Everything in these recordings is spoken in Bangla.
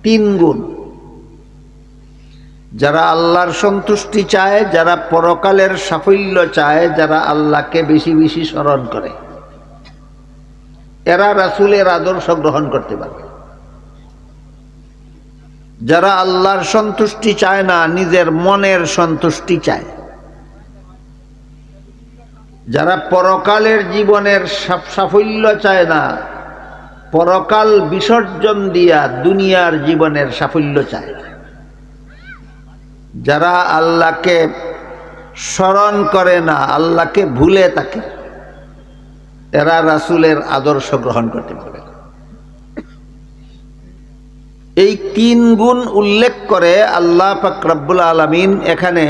তিন গুণ। যারা আল্লাহর সন্তুষ্টি চায়, যারা পরকালের সাফল্য চায়, যারা আল্লাহকে বেশি বেশি স্মরণ করে, এরা রাসূলের আদর্শ গ্রহণ করতে পারবে। যারা আল্লাহর সন্তুষ্টি চায় না, নিজের মনের সন্তুষ্টি চায়, যারা পরকালের জীবনের সাফল্য চায় না, পরকাল বিসর্জন দিয়া দুনিয়ার জীবনের সাফল্য চায়, যারা আল্লাহকে স্মরণ করে না, আল্লাহকে ভুলে থাকে, এরা রাসূলের আদর্শ গ্রহণ করতে পারবে। এই তিন গুণ উল্লেখ করে আল্লাহ পাক রব্বুল আলামিন এখানে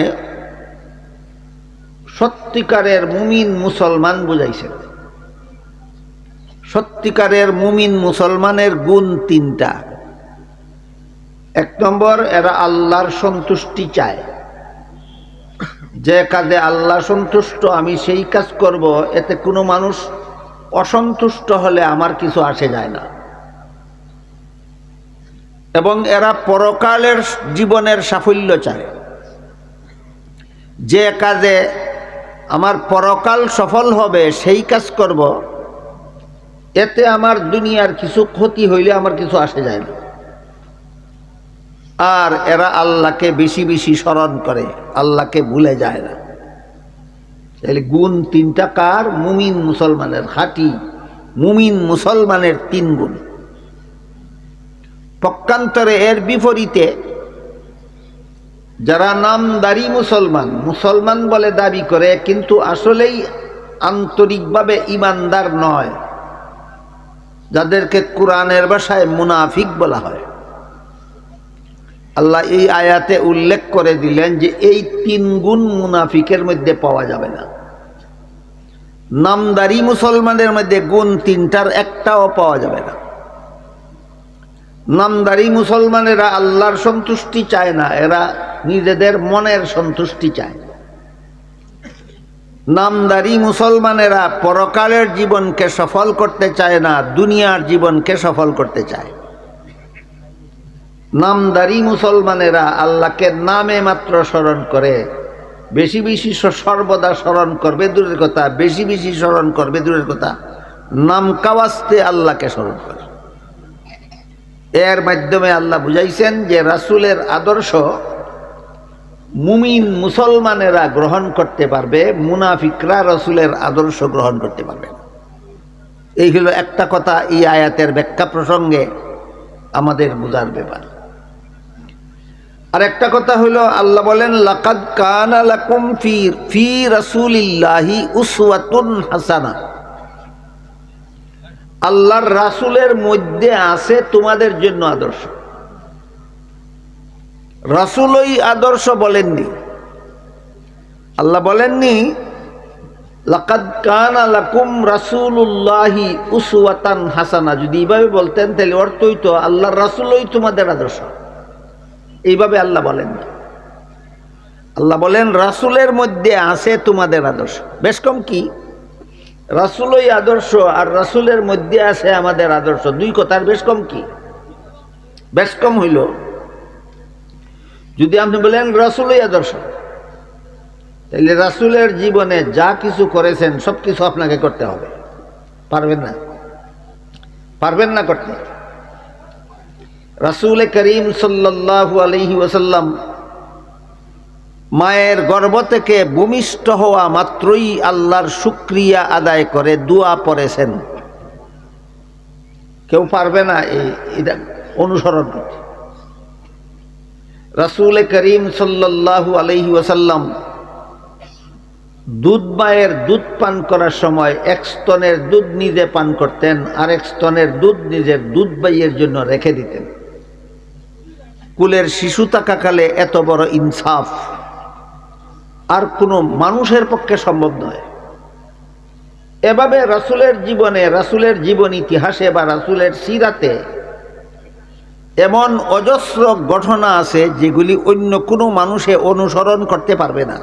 সত্যিকারের মুমিন মুসলমান বুঝাইছেন। সত্যিকারের মুমিন মুসলমানের গুণ তিনটা। এক নম্বর, এরা আল্লাহর সন্তুষ্টি চায়। যে কাজে আল্লাহ সন্তুষ্ট, আমি সেই কাজ করব, এতে কোনো মানুষ অসন্তুষ্ট হলে আমার কিছু আসে যায় না। এবং এরা পরকালের জীবনের সাফল্য চায়। যে কাজে আমার পরকাল সফল হবে সেই কাজ করব, এতে আমার দুনিয়ার কিছু ক্ষতি হইলে আমার কিছু আসে যায় না। আর এরা আল্লাহকে বেশি বেশি স্মরণ করে, আল্লাহকে ভুলে যায় না। তাহলে গুণ তিনটা কার? মুমিন মুসলমানের, খাঁটি মুমিন মুসলমানের তিন গুণ। পক্ষান্তরে এর বিপরীতে যারা নামদারি মুসলমান, মুসলমান বলে দাবি করে কিন্তু আসলেই আন্তরিকভাবে ইমানদার নয়, যাদেরকে কোরআনের ভাষায় মুনাফিক বলা হয়, আল্লাহ এই আয়াতে উল্লেখ করে দিলেন যে এই তিন গুণ মুনাফিকের মধ্যে পাওয়া যাবে না। নামদারি মুসলমানের মধ্যে গুণ তিনটার একটাও পাওয়া যাবে না। নামদারি মুসলমানেরা আল্লাহর সন্তুষ্টি চায় না, এরা নিজেদের মনের সন্তুষ্টি চায়। নামদারি মুসলমানেরা পরকালের জীবনকে সফল করতে চায় না, দুনিয়ার জীবনকে সফল করতে চায়। নামদারি মুসলমানেরা আল্লাহকে নামে মাত্র স্মরণ করে, বেশি বেশি সর্বদা স্মরণ করবে দূরের কথা, বেশি বেশি স্মরণ করবে দূরের কথা, নাম কাওয়াস্তে আল্লাহকে স্মরণ করে। এর মাধ্যমে আল্লাহ বুঝাইছেন যে রাসূলের আদর্শ মুমিন মুসলমানেরা গ্রহণ করতে পারবে, মুনাফিকরা রাসূলের আদর্শ গ্রহণ করতে পারবে না। এই হলো একটা কথা এই আয়াতের ব্যাখ্যা প্রসঙ্গে আমাদের বুঝার ব্যাপার। আর একটা কথা হলো, আল্লাহ বলেন লাকাদ কানা লাকুম ফি রাসূলিল্লাহি উসওয়াতুন হাসানা। আল্লাহর রাসূলের মধ্যে আছে তোমাদের জন্য আদর্শ। রাসূলই আদর্শ বলেননি, আল্লাহ বলেননি লাকাদ কানা লাকুম রাসূলুল্লাহি উসওয়াতান হাসানা। যদি এইভাবে বলতেন তাহলে অর্থ হইতো আল্লাহর রাসূলই তোমাদের আদর্শ। এইভাবে আল্লাহ বলেন না, আল্লাহ বলেন রাসূলের মধ্যে আছে তোমাদের আদর্শ। বেশ কম কি, রাসূলই আদর্শ আর রাসূলের মধ্যে আছে আমাদের আদর্শ, দুই কথার বেশ কম কি? বেশ কম হইল যদি আপনি বলেন রাসূলই আদর্শ, তাহলে রাসূলের জীবনে যা কিছু করেছেন সব কিছু আপনাকে করতে হবে। পারবেন না, পারবেন না করতে। রাসূল করিম সাল্লাল্লাহু আলাইহি ওয়াসাল্লাম মায়ের গর্ভ থেকে ভূমিষ্ঠ হওয়া মাত্রই আল্লাহর শুকরিয়া আদায় করে দোয়া পড়েছেন। কেউ পারবে না এটা অনুসরণ করতে। রাসূল করিম সাল্লাল্লাহু আলাইহি ওয়াসাল্লাম মায়ের দুধ পান করার সময় এক স্তনের দুধ নিজে পান করতেন, আর এক স্তনের দুধ নিজের দুধ ভাইয়ের জন্য রেখে দিতেন। কুলের শিশু থাকাকালে এত বড় ইনসাফ আর কোনো মানুষের পক্ষে সম্ভব নয়। এভাবে রাসূলের জীবনে, রাসূলের জীবন ইতিহাসে বা রাসূলের সিরাতে এমন অজস্র ঘটনা আছে যেগুলি অন্য কোনো মানুষে অনুসরণ করতে পারবে না,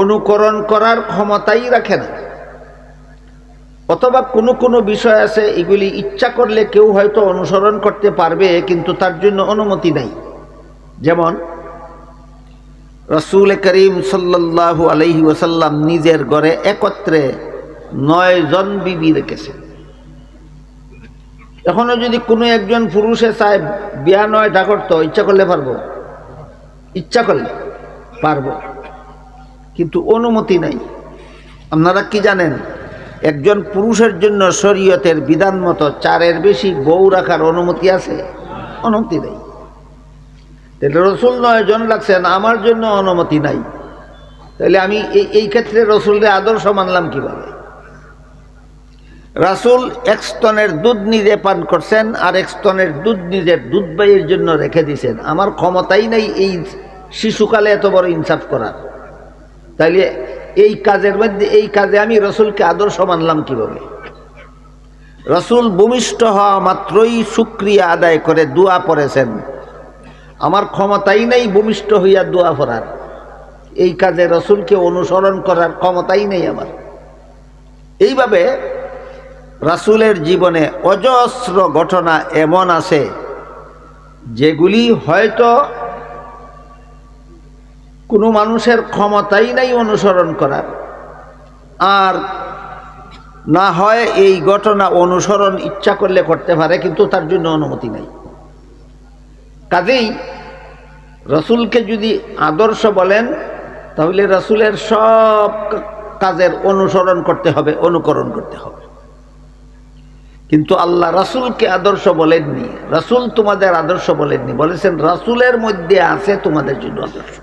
অনুকরণ করার ক্ষমতাই রাখে না। অথবা কোনো কোনো বিষয় আছে এগুলি ইচ্ছা করলে কেউ হয়তো অনুসরণ করতে পারবে, কিন্তু তার জন্য অনুমতি নাই। যেমন রাসূল করিম সাল্লাল্লাহু আলাইহি ওয়াসাল্লাম নিজের ঘরে একত্রে 9 জন বিবি রেখেছেন। এখনো যদি কোনো একজন পুরুষে চায় বিয়া 9টা করতে, ইচ্ছা করলে পারবো? ইচ্ছা করলে পারবো, কিন্তু অনুমতি নাই। আপনারা কি জানেন, একজন পুরুষের জন্য শরীয়তের বিধান মতো 4-এর বেশি বউ রাখার অনুমতি আছে? অনুমতি নেই। তাহলে রসুল 9 জন রাখছেন, আমার জন্য অনুমতি নাই, তাহলে আমি এই ক্ষেত্রে রসুলের আদর্শ মানলাম কিভাবে? রাসূল 1 স্তনের দুধ নিজে পান করছেন, আর 1 স্তনের দুধ নিজের দুধ ভাইয়ের জন্য রেখে দিয়েছেন। আমার ক্ষমতাই নাই এই শিশুকালে এত বড় ইনসাফ করার, তাইলে এই কাজের মধ্যে এই কাজে আমি রসুলকে আদর্শ মানলাম কিভাবে? রসুল ভূমিষ্ঠ হওয়া মাত্রই শুকরিয়া আদায় করে দোয়া পড়েছেন, আমার ক্ষমতাই নাই ভূমিষ্ঠ হইয়া দোয়া পড়ার, এই কাজে রসুলকে অনুসরণ করার ক্ষমতাই নেই আমার। এইভাবে রাসূলের জীবনে অজস্র ঘটনা এমন আছে যেগুলি হয়তো কোনো মানুষের ক্ষমতাই নাই অনুসরণ করার, আর না হয় এই ঘটনা অনুসরণ ইচ্ছা করলে করতে পারে, কিন্তু তার জন্য অনুমতি নাই। কাজেই রসুলকে যদি আদর্শ বলেন, তাহলে রসুলের সব কাজের অনুসরণ করতে হবে, অনুকরণ করতে হবে। কিন্তু আল্লাহ রাসূলকে আদর্শ বলেননি, রাসূল তোমাদের আদর্শ বলেননি, বলেছেন রাসূলের মধ্যে আছে তোমাদের জন্য আদর্শ।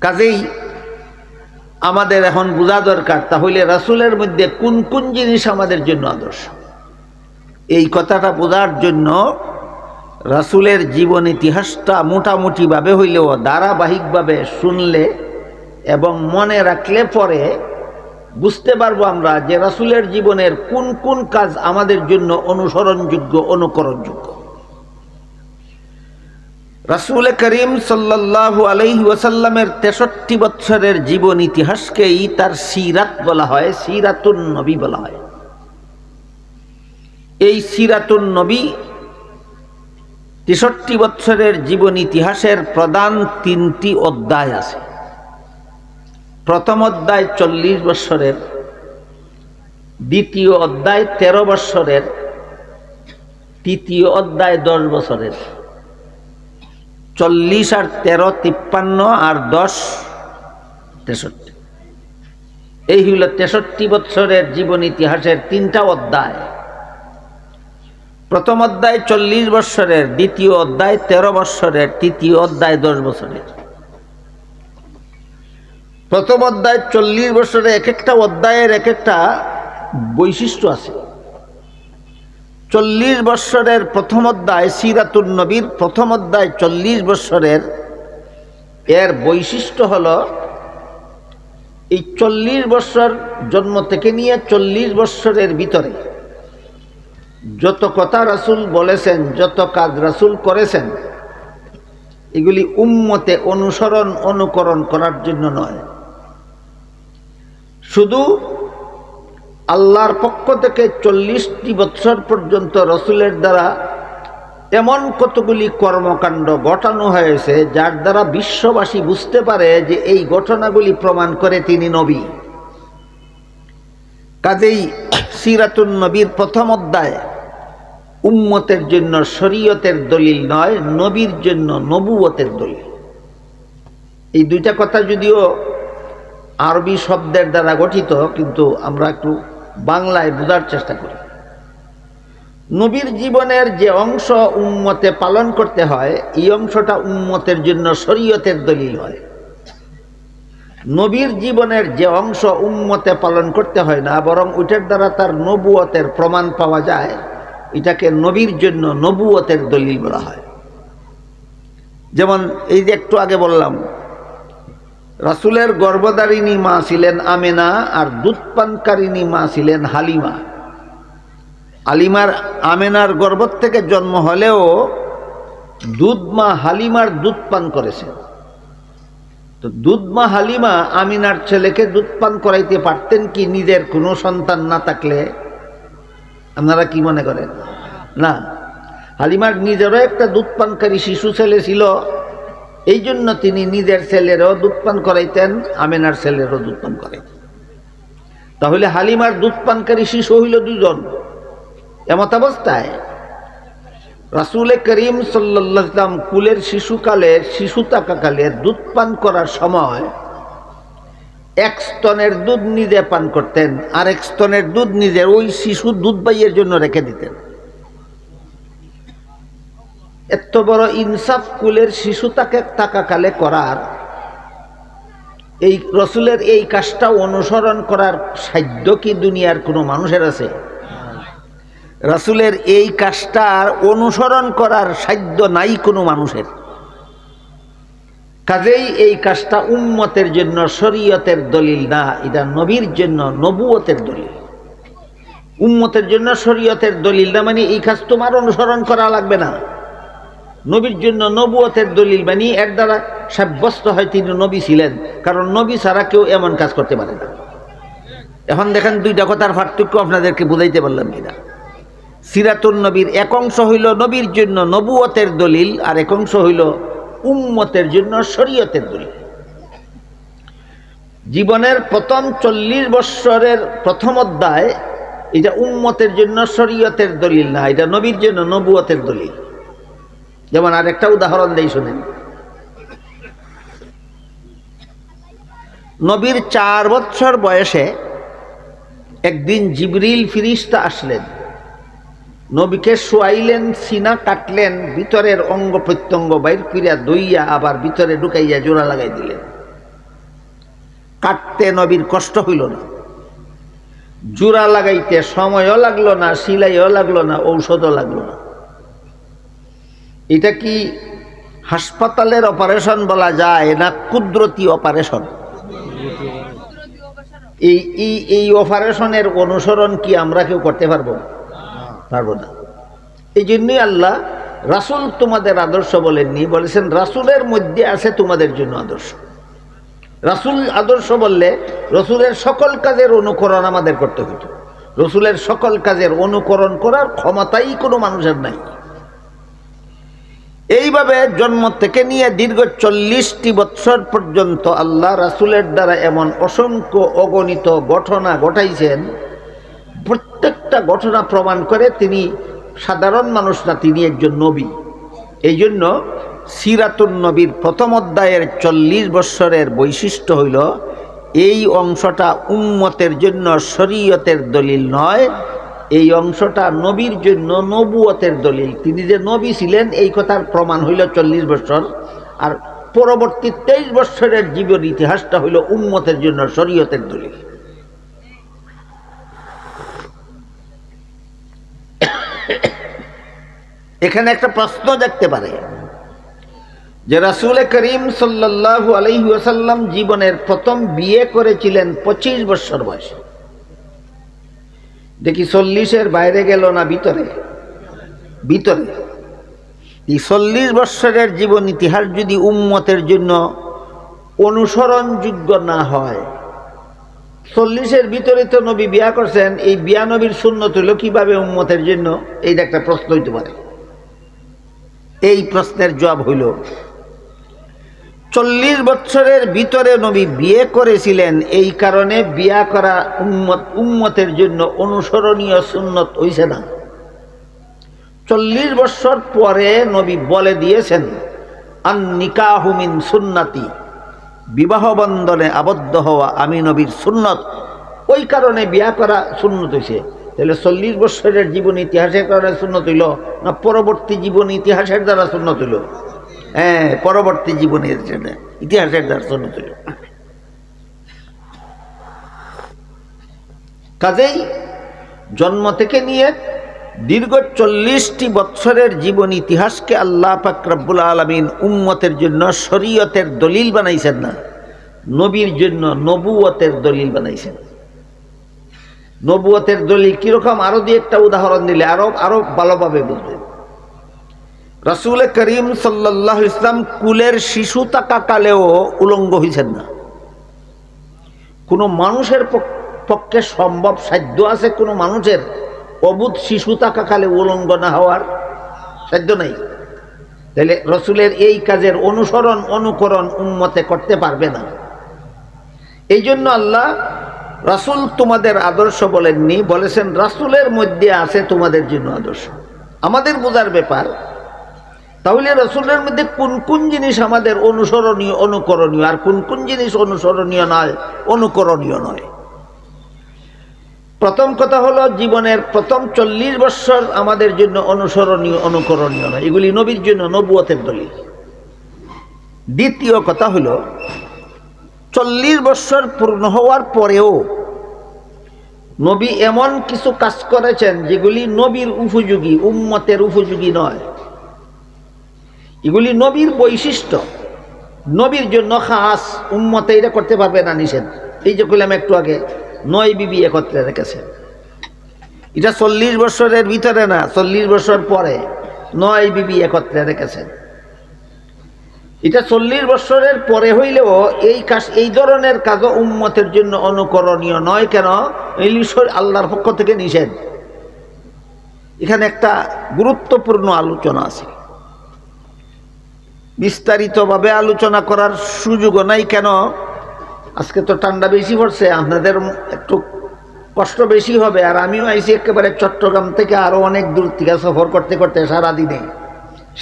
কাজেই আমাদের এখন বোঝা দরকার, তাহলে রাসূলের মধ্যে কোন কোন জিনিস আমাদের জন্য আদর্শ। এই কথাটা বোঝার জন্য রাসূলের জীবন ইতিহাসটা মোটামুটিভাবে হইলেও ধারাবাহিকভাবে শুনলে এবং মনে রাখলে পরে বুঝতে পারবো আমরা যে রাসূলের জীবনের কোন কোন কাজ আমাদের জন্য অনুসরণযোগ্য, অনুকরণযোগ্য। রাসূল করিম সাল্লাল্লাহু আলাইহি ওয়াসাল্লামের 63 বছরের জীবন ইতিহাসকেই তার সিরাত বলা হয়, সিরাতুন নবী বলা হয়। এই সিরাতুন নবী 63 বছরের জীবন ইতিহাসের প্রধান 3টি অধ্যায় আছে। প্রথম অধ্যায় 40 বছরের, দ্বিতীয় অধ্যায় 13 বছরের, তৃতীয় অধ্যায় 10 বছরের। 40 আর 13 53 আর 10 63। এই হইল 63 বছরের জীবন ইতিহাসের 3টা অধ্যায়। প্রথম অধ্যায় 40 বছরের, দ্বিতীয় অধ্যায় 13 বছরের, তৃতীয় অধ্যায় 10 বছরের। প্রথম অধ্যায় 40 বছরে এক একটা অধ্যায়ের এক একটা বৈশিষ্ট্য আছে। 40 বছরের প্রথম অধ্যায় সিরাতুন নবীর প্রথম অধ্যায় 40 বছরের এর বৈশিষ্ট্য হলো এই 40 বছর জন্ম থেকে নিয়ে 40 বছরের ভিতরে যত কথা রাসূল বলেছেন, যত কাজ রাসূল করেছেন, এগুলি উম্মতে অনুসরণ, অনুকরণ করার জন্য নয়, শুধু আল্লাহর পক্ষ থেকে 40টি বছর পর্যন্ত রাসূলের দ্বারা এমন কতগুলি কর্মকাণ্ড ঘটানো হয়েছে যার দ্বারা বিশ্ববাসী বুঝতে পারে যে এই ঘটনাগুলি প্রমাণ করে তিনি নবী। কাজেই সিরাতুন নবীর প্রথম অধ্যায় উম্মতের জন্য শরীয়তের দলিল নয়, নবীর জন্য নবুয়তের দলিল। এই দুইটা কথা যদিও আরবি শব্দের দ্বারা গঠিত, কিন্তু আমরা একটু বাংলায় বোঝার চেষ্টা করি। নবীর জীবনের যে অংশ উম্মতে পালন করতে হয়, এই অংশটা উম্মতের জন্য শরীয়তের দলিল হয়। নবীর জীবনের যে অংশ উম্মতে পালন করতে হয় না, বরং ওইটার দ্বারা তার নবুয়তের প্রমাণ পাওয়া যায়, এটাকে নবীর জন্য নবুয়তের দলিল বলা হয়। যেমন এই যে একটু আগে বললাম, রাসূলের গর্ভধারিণী মা ছিলেন আমেনা, আর দুধপানকারিণী মা ছিলেন হালিমা। আমেনার গর্ভ থেকে জন্ম হলেও দুধ মা হালিমার দুধ পান করেছেন। তো তো দুধমা হালিমা আমিনার ছেলেকে দুধ পান করাইতে পারতেন কি নিজের কোনো সন্তান না থাকলে? আপনারা কি মনে করেন? না, হালিমার নিজেরও একটা দুধ পানকারী শিশু ছেলে ছিল, এই জন্য তিনি নিজের ছেলেরও দুধ পান করাইতেন, আমিনার ছেলেরও দুধ পান করাইতেন। তাহলে হালিমার দুধ পানকারী শিশু হইল দুজন। এমত অবস্থায় রাসূল করিম সাল্লাল্লাহু আলাইহি ওয়াসাল্লাম কুলের শিশু থাকাকালে দুধ পান করার সময় এক স্তনের দুধ নিজে পান করতেন, আর এক স্তনের দুধ নিজে ওই শিশু দুধ বাইয়ের জন্য রেখে দিতেন। এত বড় ইনসাফ কুলের শিশু থাকাকালে করার, এই রসুলের এই কাজটা অনুসরণ করার সাধ্য কি দুনিয়ার কোনো মানুষের আছে? রাসূলের এই কাজটার অনুসরণ করার সাধ্য নাই কোনো মানুষের। কাজেই এই কাজটা উম্মতের জন্য শরীয়তের দলিল না, এটা নবীর জন্য নবুয়তের দলিল। উম্মতের জন্য শরীয়তের দলিল না মানে এই কাজ তোমার অনুসরণ করা লাগবে না। নবীর জন্য নবুয়তের দলিল মানে এর দ্বারা সাব্যস্ত হয় তিনি নবী ছিলেন, কারণ নবী ছাড়া কেউ এমন কাজ করতে পারে না। এখন দেখেন দুইটা কথার পার্থক্য আপনাদেরকে বুঝাইতে পারলাম কিনা। সিরাতুন নবীর এক অংশ হইল নবীর জন্য নবুয়তের দলিল, আর এক অংশ হইল উম্মতের জন্য শরীয়তের দলিল। জীবনের প্রথম 40 বৎসরের প্রথম অধ্যায় এটা উম্মতের জন্য শরীয়তের দলিল না, এটা নবীর জন্য নবুয়তের দলিল। যেমন আরেকটা উদাহরণ দেই শুনেন। নবীর 4 বৎসর বয়সে একদিন জিবরিল ফিরিস্তা আসলেন, নবীকে শোয়াইলেন, সিনা কাটলেন, ভিতরের অঙ্গ প্রত্যঙ্গ বাইর করিয়া দইয়া আবার ভিতরে ঢুকাইয়া জোড়া লাগাই দিলেন। কাটতে নবীর কষ্ট হইল না, জোড়া লাগাইতে সময়ও লাগলো না, সিলাইও লাগলো না, ঔষধও লাগলো না। এটা কি হাসপাতালের অপারেশন বলা যায় না কুদরতি অপারেশন? এই অপারেশনের অনুসরণ কি আমরা কেউ করতে পারবো? পারবো না। এই জন্যই আল্লাহ রাসূল তোমাদের আদর্শ বলেননি, বলেছেন রাসূলের মধ্যে আছে তোমাদের জন্য আদর্শ। রাসূল আদর্শ বললে রসুলের সকল কাজের অনুকরণ আমাদের করতে হতো। রসুলের সকল কাজের অনুকরণ করার ক্ষমতাই কোনো মানুষের নাই। এইভাবে জন্ম থেকে নিয়ে দীর্ঘ 40টি বৎসর পর্যন্ত আল্লাহ রাসূলের দ্বারা এমন অসংখ্য অগণিত ঘটনা ঘটাইছেন, প্রত্যেকটা ঘটনা প্রমাণ করে তিনি সাধারণ মানুষ না, তিনি একজন নবী। এই জন্য সিরাতুন নবীর প্রথম অধ্যায়ের 40 বৎসরের বৈশিষ্ট্য হইল এই অংশটা উম্মতের জন্য শরীয়তের দলিল নয়, এই অংশটা নবীর জন্য নবুয়তের দলিল। তিনি যে নবী ছিলেন এই কথার প্রমাণ হইল 40 বৎসর, আর পরবর্তী 23 বৎসরের জীবন ইতিহাসটা হইল উম্মতের জন্য শরীয়তের দলিল। এখানে একটা প্রশ্ন দেখতে পারে যে রাসূল করিম সাল্লাল্লাহু আলাইহি ওয়াসাল্লাম জীবনের প্রথম বিয়ে করেছিলেন 25 বছর বয়সে। দেখি 40-এর বাইরে গেল না ভিতরে? ভিতরে। এই 40 বছরের জীবন ইতিহাস যদি উম্মতের জন্য অনুসরণযোগ্য না হয়, 40-এর ভিতরে তো নবী বিয়া করছেন, এই বিয়া নবীর সুন্নত হইল কিভাবে উম্মতের জন্য? এইটা একটা প্রশ্ন হইতে পারে। এই প্রশ্নের জবাব হইল 40 বছরের ভিতরে নবী বিয়ে করেছিলেন, এই কারণে বিয়া করা উম্মতের জন্য অনুসরণীয় সুন্নত হইছে না। 40 বছর পরে নবী বলে দিয়েছেন আন নিকাহু মিন সুন্নতি, বিবাহ বন্ধনে আবদ্ধ হওয়া আমি নবীর সুন্নত, ওই কারণে বিয়া করা সুন্নত হইছে। তাহলে 40 বছরের জীবন ইতিহাসের কারণে সুন্নত হইল না পরবর্তী জীবন ইতিহাসের দ্বারা সুন্নত হইল? হ্যাঁ, পরবর্তী জীবনের ইতিহাসের দ্বারা সুন্নত হইল। কাজেই জন্ম থেকে নিয়ে দীর্ঘ 40টি বৎসরের জীবন ইতিহাসকে আল্লাহ পাক রব্বুল আলামিন উম্মতের জন্য শরীয়তের দলিল বানাইছেন না, নবীর জন্য নবুয়তের দলিল বানাইছেন। নবুয়তের দলিল কিরকম? আরো দিয়ে একটা উদাহরণ দিলে আরো ভালোভাবে বুঝবেন। রাসূল করিম সাল্লাল্লাহু আলাইহি ওয়াসাল্লাম কুলের শিশু থাকাকালেও উলঙ্গ হয়েছেন না। কোনো মানুষের পক্ষে সম্ভব সাধ্য আছে কোনো মানুষের অবুধ শিশু থাকাকালে উলঙ্গ না হওয়ার? সাধ্য নেই। তাহলে রসুলের এই কাজের অনুসরণ অনুকরণ উম্মতে করতে পারবে না। এই জন্য আল্লাহ রাসূল তোমাদের আদর্শ বলেননি, বলেছেন রাসূলের মধ্যে আছে তোমাদের জন্য আদর্শ। আমাদের বোঝার ব্যাপার, তাহলে রাসূলের মধ্যে কোন কোন জিনিস আমাদের অনুসরণীয় অনুকরণীয় আর কোন কোন জিনিস অনুসরণীয় নয়, অনুকরণীয় নয়। প্রথম কথা হলো জীবনের প্রথম 40 বছর আমাদের জন্য অনুসরণীয় অনুকরণীয় নয়, এগুলি নবীর জন্য নবুয়তের দলিল। দ্বিতীয় কথা হলো 40 বছর পূর্ণ হওয়ার পরেও নবী এমন কিছু কাজ করেছেন যেগুলি নবীর উপযোগী, উম্মতের উপযোগী নয়। এগুলি নবীর বৈশিষ্ট্য, নবীর জন্য খাস, উম্মতে এটা করতে পারবে না, নিষেধ। এই যে কইলাম একটু আগে 9 বিবি একত্রে রেখেছে, এটা 40 বছরের ভিতরে না, 40 বছর পরে 9 বিবি একত্রে রেখেছেন। এটা 40 বছরের পরে হইলেও এই কাজ, এই ধরনের কাজও উম্মতের জন্য অনুকরণীয় নয়। কেন? এই আল্লাহর পক্ষ থেকে নিষেধ। এখানে একটা গুরুত্বপূর্ণ আলোচনা আছে, বিস্তারিতভাবে আলোচনা করার সুযোগও নাই। কেন? আজকে তো ঠান্ডা বেশি পড়ছে, আপনাদের একটু কষ্ট বেশি হবে। আর আমিও আইছি একেবারে চট্টগ্রাম থেকে, আরও অনেক দূর থেকে সফর করতে করতে সারাদিনে,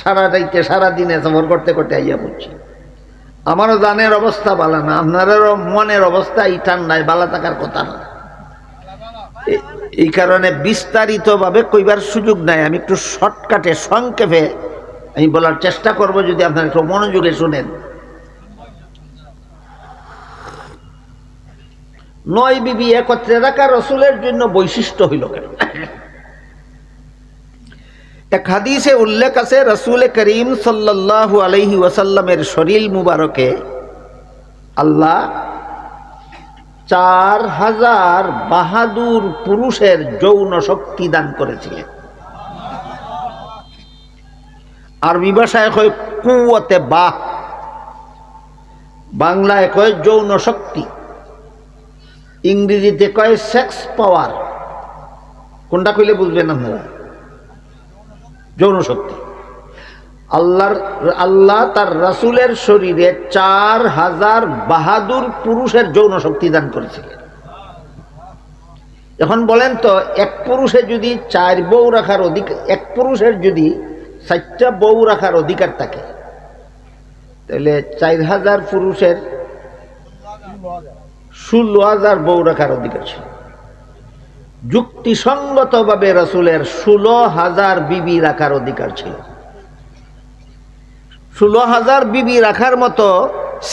সারা রাইতে সারাদিনে সফর করতে করতে আইয়া পড়ছি। আমারও জানের অবস্থা ভালো না, আপনাদেরও মনের অবস্থা এই ঠান্ডায় ভালো থাকার কথা না। এই কারণে বিস্তারিতভাবে কইবার সুযোগ নাই। আমি একটু শর্টকাটে সংক্ষেপে আমি বলার চেষ্টা করব, যদি আপনারা একটু মনোযোগে শুনেন। 9 বিবি একত্রে রাখা রসুলের জন্য বৈশিষ্ট্য হইল কেন? এক হাদিসে উল্লেখ আছে, রাসূল করিম সাল্লাল্লাহু আলাইহি ওয়াসাল্লামের শরীর মুবারকে আল্লাহ 4000 বাহাদুর পুরুষের যৌন শক্তি দান করেছিলেন। আরবি ভাষায় কয় কুওয়াতে বাহ, বাংলায় কয় যৌন শক্তি, ইংরেজিতে কয় সেক্স পাওয়ার। কোনটা কইলে বুঝবেন আপনারা? যৌন শক্তি। আল্লাহ তার রাসূলের শরীরে 4000 বাহাদুর পুরুষের যৌন শক্তি দান করেছিলেন। এখন বলেন তো, এক পুরুষে যদি 4 বউ রাখার অধিকার, এক পুরুষের যদি 4টা বউ রাখার অধিকার থাকে, তাহলে 4000 পুরুষের 16000 বউ রাখার অধিকার ছিল। যুক্তিসঙ্গতভাবে রাসূলের 16000 বিবি রাখার অধিকার ছিল। 16000 বিবি রাখার মতো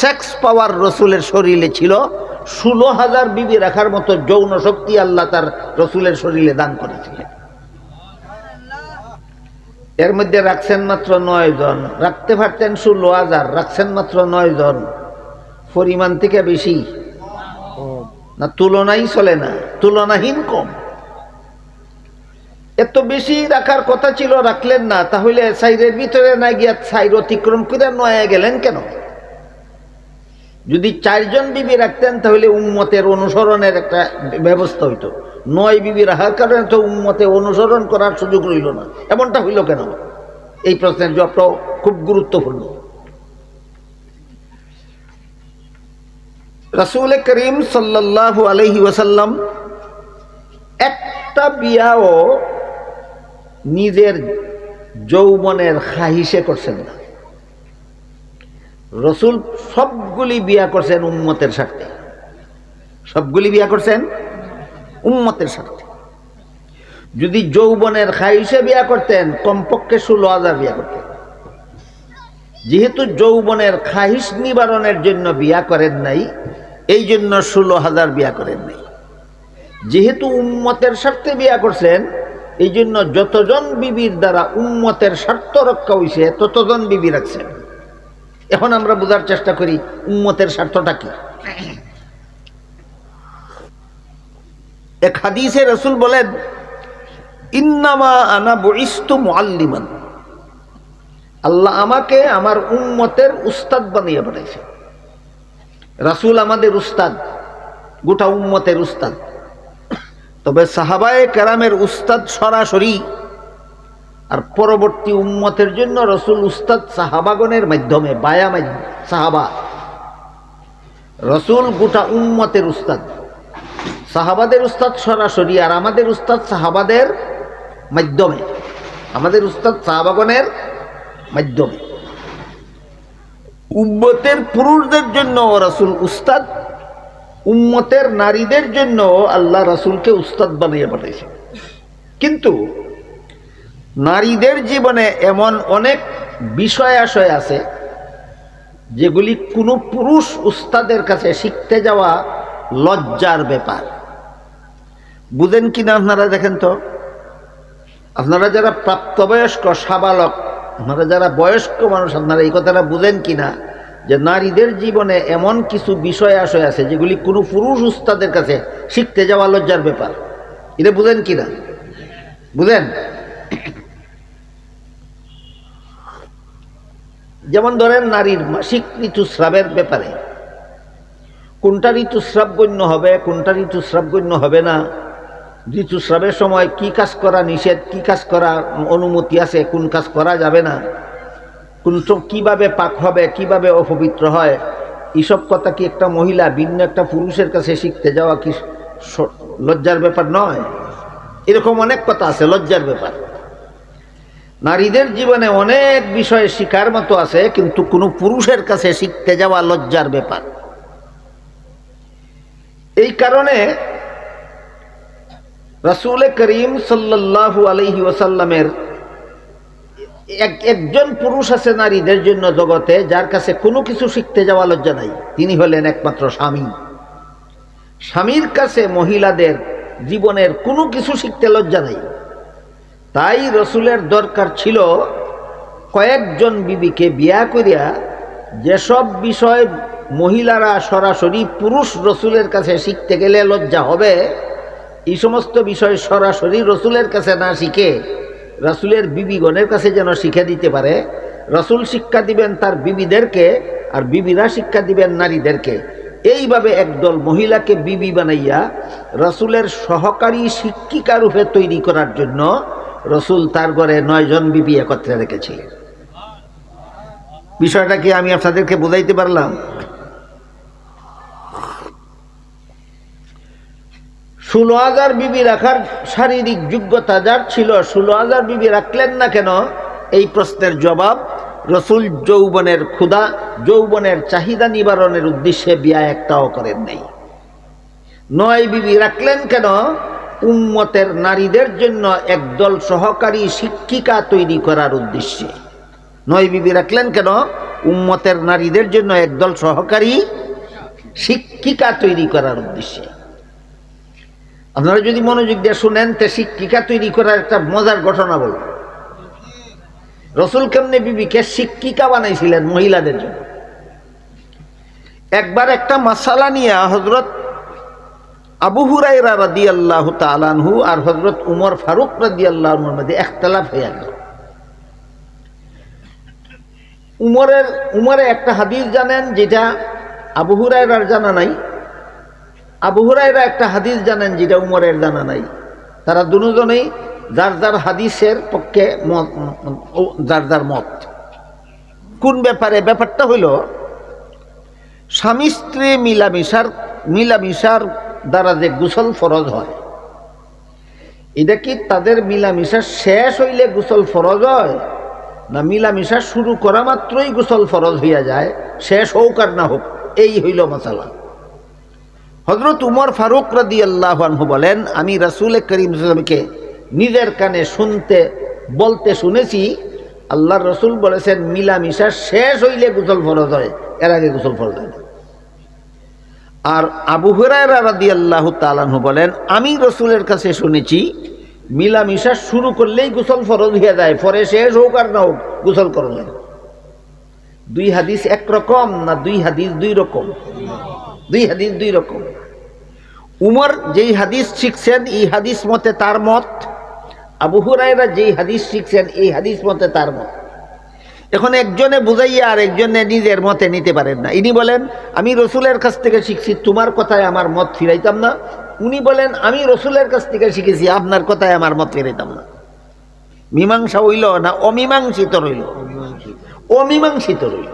সেক্স পাওয়ার রসুলের শরীরে ছিল। 16000 বিবি রাখার মতো যৌন শক্তি আল্লাহ তার রসুলের শরীরে দান করেছিলেন। এর মধ্যে রাখছেন মাত্র 9 জন, রাখতে পারতেন 16000, রাখছেন মাত্র 9 জন। পরিমাণ থেকে বেশি না, তুলনাই চলে না, তুলনাহীন কম। এত বেশি রাখার কথা ছিল, রাখলেন না। তাহলে সাইরের ভিতরে না গিয়া সাইর অতিক্রম করে 9 গেলেন কেন? যদি 4 জন বিবি রাখতেন তাহলে উম্মতের অনুসরণের একটা ব্যবস্থা হইতো। 9 বিবি রাখার কারণে তো উম্মতে অনুসরণ করার সুযোগ রইল না। এমনটা হইল কেন? এই প্রশ্নের জবাবটাও খুব গুরুত্বপূর্ণ। রাসূল করিম সাল্লাল্লাহু আলাইহি ওয়াসাল্লাম একটা বিয়াও নিজের যৌবনের খাহিসে করছেন না। রসুল সবগুলি বিয়া করছেন উম্মতের স্বার্থে, সবগুলি বিয়া করছেন উম্মতের স্বার্থে। যদি যৌবনের খাহিসে বিয়া করতেন, কমপক্ষে 16000 বিয়া করতেন। যেহেতু যৌবনের খাহিস নিবারণের জন্য বিয়া করেন নাই, এই জন্য 16000 বিয়া করেন নাই। যেহেতু উম্মতের স্বার্থে বিয়া করছেন, এই জন্য যতজন বিবির দ্বারা উম্মতের স্বার্থ রক্ষা হইছে ততজন বিবি রাখছেন। এখন আমরা বোঝার চেষ্টা করি উম্মতের স্বার্থটা কি। এক হাদিসে রাসূল বলেন, ইন্নামা আনা বুইস্তু মুআল্লিমান, আল্লাহ আমাকে আমার উম্মতের উস্তাদ বানিয়ে পাঠাইছে। রাসূল আমাদের উস্তাদ, গোটা উম্মতের উস্তাদ। তবে সাহাবায়ে কেরামের উস্তাদ সরাসরি, আর পরবর্তী উম্মতের জন্য রসুল উস্তাদ সাহাবাগণের মাধ্যমে, বায়া মাধ্যমে। সাহাবা, রসুল গোটা উম্মতের উস্তাদ। সাহাবাদের উস্তাদ সরাসরি, আর আমাদের উস্তাদ সাহাবাদের মাধ্যমে, আমাদের উস্তাদ সাহাবাগণের মাধ্যমে। উম্মতের পুরুষদের জন্য রসুল উস্তাদ, উম্মতের নারীদের জন্য আল্লাহ রসুলকে উস্তাদ বানিয়ে পাঠিয়েছে। কিন্তু নারীদের জীবনে এমন অনেক বিষয় আশয় আছে যেগুলি কোনো পুরুষ উস্তাদের কাছে শিখতে যাওয়া লজ্জার ব্যাপার। বুঝেন কিনা আপনারা? দেখেন তো, আপনারা যারা প্রাপ্তবয়স্ক সাবালক, আপনারা যারা বয়স্ক মানুষ, আপনারা এই কথাটা বুঝেন কিনা যে নারীদের জীবনে এমন কিছু বিষয় আশয় আছে যেগুলি কোনো পুরুষ উস্তাদের কাছে শিখতে যাওয়া লজ্জার ব্যাপার। এটা বুঝেন কিনা? বুঝেন? যেমন ধরেন নারীর মাসিক ঋতুস্রাবের ব্যাপারে, কোনটা ঋতুস্রাব গণ্য হবে, কোনটা ঋতুস্রাব গণ্য হবে না, ঋতুস্রাবের সময় কি কাজ করা নিষেধ, কি কাজ করা অনুমতি আছে, কোন কাজ করা যাবে না, কোন কিভাবে পাক হবে, কিভাবে অপবিত্র হয়, এইসব কথা কি একটা মহিলা ভিন্ন একটা পুরুষের কাছে শিখতে যাওয়া কি লজ্জার ব্যাপার নয়? এরকম অনেক কথা আছে লজ্জার ব্যাপার। নারীদের জীবনে অনেক বিষয়ে শিখার মতো আছে, কিন্তু কোনো পুরুষের কাছে শিখতে যাওয়া লজ্জার ব্যাপার। এই কারণে রাসূল করিম সাল্লাল্লাহু আলাইহি ওয়াসাল্লামের একজন পুরুষ আছে নারীদের জন্য জগতে, যার কাছে কোনো কিছু শিখতে যাওয়া লজ্জা নাই। তিনি হলেন একমাত্র স্বামী। স্বামীর কাছে মহিলাদের জীবনের কোনো কিছু শিখতে লজ্জা নাই। তাই রসুলের দরকার ছিল কয়েকজন বিবিকে বিয়া করিয়া যেসব বিষয় মহিলারা সরাসরি পুরুষ রসুলের কাছে শিখতে গেলে লজ্জা হবে, এই সমস্ত বিষয় সরাসরি রসুলের কাছে না শিখে রসুলের বিবিগণের কাছে যেন শিখে দিতে পারে। রসুল শিক্ষা দিবেন তার বিবিদেরকে, আর বিবিরা শিক্ষা দিবেন নারীদেরকে। এইভাবে একদল মহিলাকে বিবি বানাইয়া রসুলের সহকারী শিক্ষিকা রূপে তৈরি করার জন্য রসুল তার ঘরে 9 জন বিবি একত্রে রেখেছিলেন। বিষয়টা কি আমি আপনাদেরকে বুঝাইতে পারলাম? 16,000 বিবি রাখার শারীরিক যোগ্যতা যার ছিল, 16,000 বিবি রাখলেন না কেন? এই প্রশ্নের জবাব, রসুল যৌবনের ক্ষুধা, যৌবনের চাহিদা নিবারণের উদ্দেশ্যে বিয়া একটাও করেন নাই। 9 বিবি রাখলেন কেন? উম্মতের নারীদের জন্য একদল সহকারী শিক্ষিকা তৈরি করার উদ্দেশ্যে। 9 বিবি রাখলেন কেন? উম্মতের নারীদের জন্য একদল সহকারী শিক্ষিকা তৈরি করার উদ্দেশ্যে। আপনারা যদি মনোযোগ দিয়ে শুনেন, তে শিক্ষিকা তৈরি করার একটা মজার ঘটনা বলব। রসুল কেমনে বিবিকে শিক্ষিকা বানাইছিলেন মহিলাদের জন্য। একবার একটা মাসালা নিয়ে হযরত আবু হুরায়রা রাদিয়াল্লাহু তাআলা আনহু আর হযরত উমর ফারুক রাদিয়াল্লাহু আনহুর মধ্যে ইখতিলাফ হয়ে গেল। উমরে একটা হাদিস জানেন যেটা আবু হুরায়রার জানা নাই, আবু হুরায়রা একটা হাদিস জানেন যেটা উমরের জানা নাই। তারা দুজনেই যার যার হাদিসের পক্ষে যার যার মত। কোন ব্যাপারে? ব্যাপারটা হইল স্বামী স্ত্রী মিলামিশার দ্বারা যে গোসল ফরজ হয়, এটা কি তাদের মিলামিশা শেষ হইলে গোসল ফরজ হয়, না মিলামিশা শুরু করা মাত্রই গোসল ফরজ হইয়া যায়, শেষ হোক আর না হোক? এই হইল মাসালা। হযরত উমর ফারুক রাদিয়াল্লাহু আনহু বলেন, আমি রাসূল করিম সাল্লাল্লাহু আলাইহি ওয়াসাল্লামকে নিজের কানে বলতে শুনেছি, আল্লাহর রসুল বলেছেন মিলামিশা শেষ হইলে গোসল ফরজ হয়, এর আগে গোসল ফরজ হয় না। আর আবু হুরায়রা রাদিয়াল্লাহু তাআলা আনহু বলেন, আমি রসুলের কাছে শুনেছি মিলামিশা শুরু করলেই গোসল ফরজ হয়ে যায়, পরে শেষ হোক আর না হোক গোসল করা যায়। 2 হাদিস একরকম না 2 হাদিস 2 রকম? 2 হাদিস 2 রকম। উমর যেই হাদিস শিখছেন এই হাদিস মতে তার মত, আবু হুরায়রা যেই হাদিস শিখছেন এই হাদিস মতে তার মত। এখন একজনে বুঝাইয়া আর একজনে নিজের মতে নিতে পারেন না। ইনি বলেন আমি রসুলের কাছ থেকে শিখছি, তোমার কথায় আমার মত ফিরাইতাম না। উনি বলেন আমি রসুলের কাছ থেকে শিখেছি, আপনার কথায় আমার মত ফিরাইতাম না। মীমাংসা হইল না অমীমাংসিত রইল? অমীমাংসিত রইল।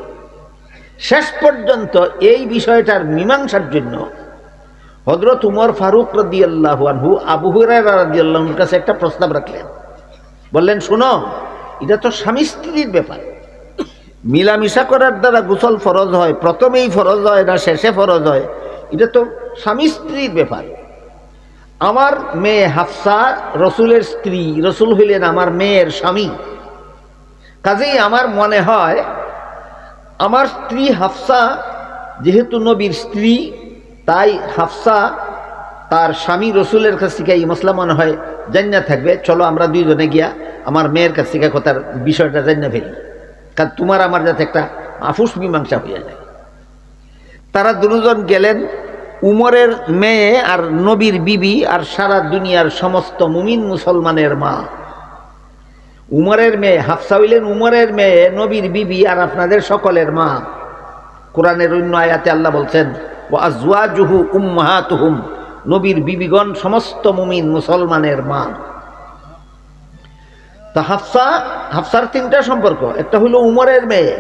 শেষ পর্যন্ত এই বিষয়টার মীমাংসার জন্য হযরত উমর ফারুক রাদিয়াল্লাহু আনহু আবু হুরায়রা রাদিয়াল্লাহু আনহুর কাছে একটা প্রস্তাব রাখলেন। বললেন, শোনো, এটা তো স্বামী স্ত্রীর ব্যাপার। মিলামিশা করার দ্বারা গোসল ফরজ হয়, প্রথমেই ফরজ হয় না শেষে ফরজ হয়, এটা তো স্বামী স্ত্রীর ব্যাপার। আমার মেয়ে হাফসা রসুলের স্ত্রী, রসুল হইলেন আমার মেয়ের স্বামী। কাজেই আমার মনে হয় আমার স্ত্রী হাফসা যেহেতু নবীর স্ত্রী, তাই হাফসা তার স্বামী রসুলের কাছ থেকে এই মশলা মনে হয় জান্না থাকবে। চলো আমরা দুইজনে গিয়া আমার মেয়ের কাছ থেকে কথার বিষয়টা জান্না ফেলি, কারণ তোমার আমার যাতে একটা আফুস মীমাংসা হইয়া যায়। তারা দুজন গেলেন। উমরের মেয়ে আর নবীর বিবি আর সারা দুনিয়ার সমস্ত মুমিন মুসলমানের মা। উমরের মেয়ে হাফসা হইলেন উমরের মেয়ে, নবীর বিবি আর আপনাদের সকলের মা। কোরআনের অন্য আয়াতে আল্লাহ বলছেন ওয়া আজওয়াজুহু উম্মাহাতুহুম, নবীর বিবিগণ সমস্ত মুমিন মুসলমানের মা। তা হাফসার তিনটা সম্পর্ক, একটা হইল উমরের মেয়ে,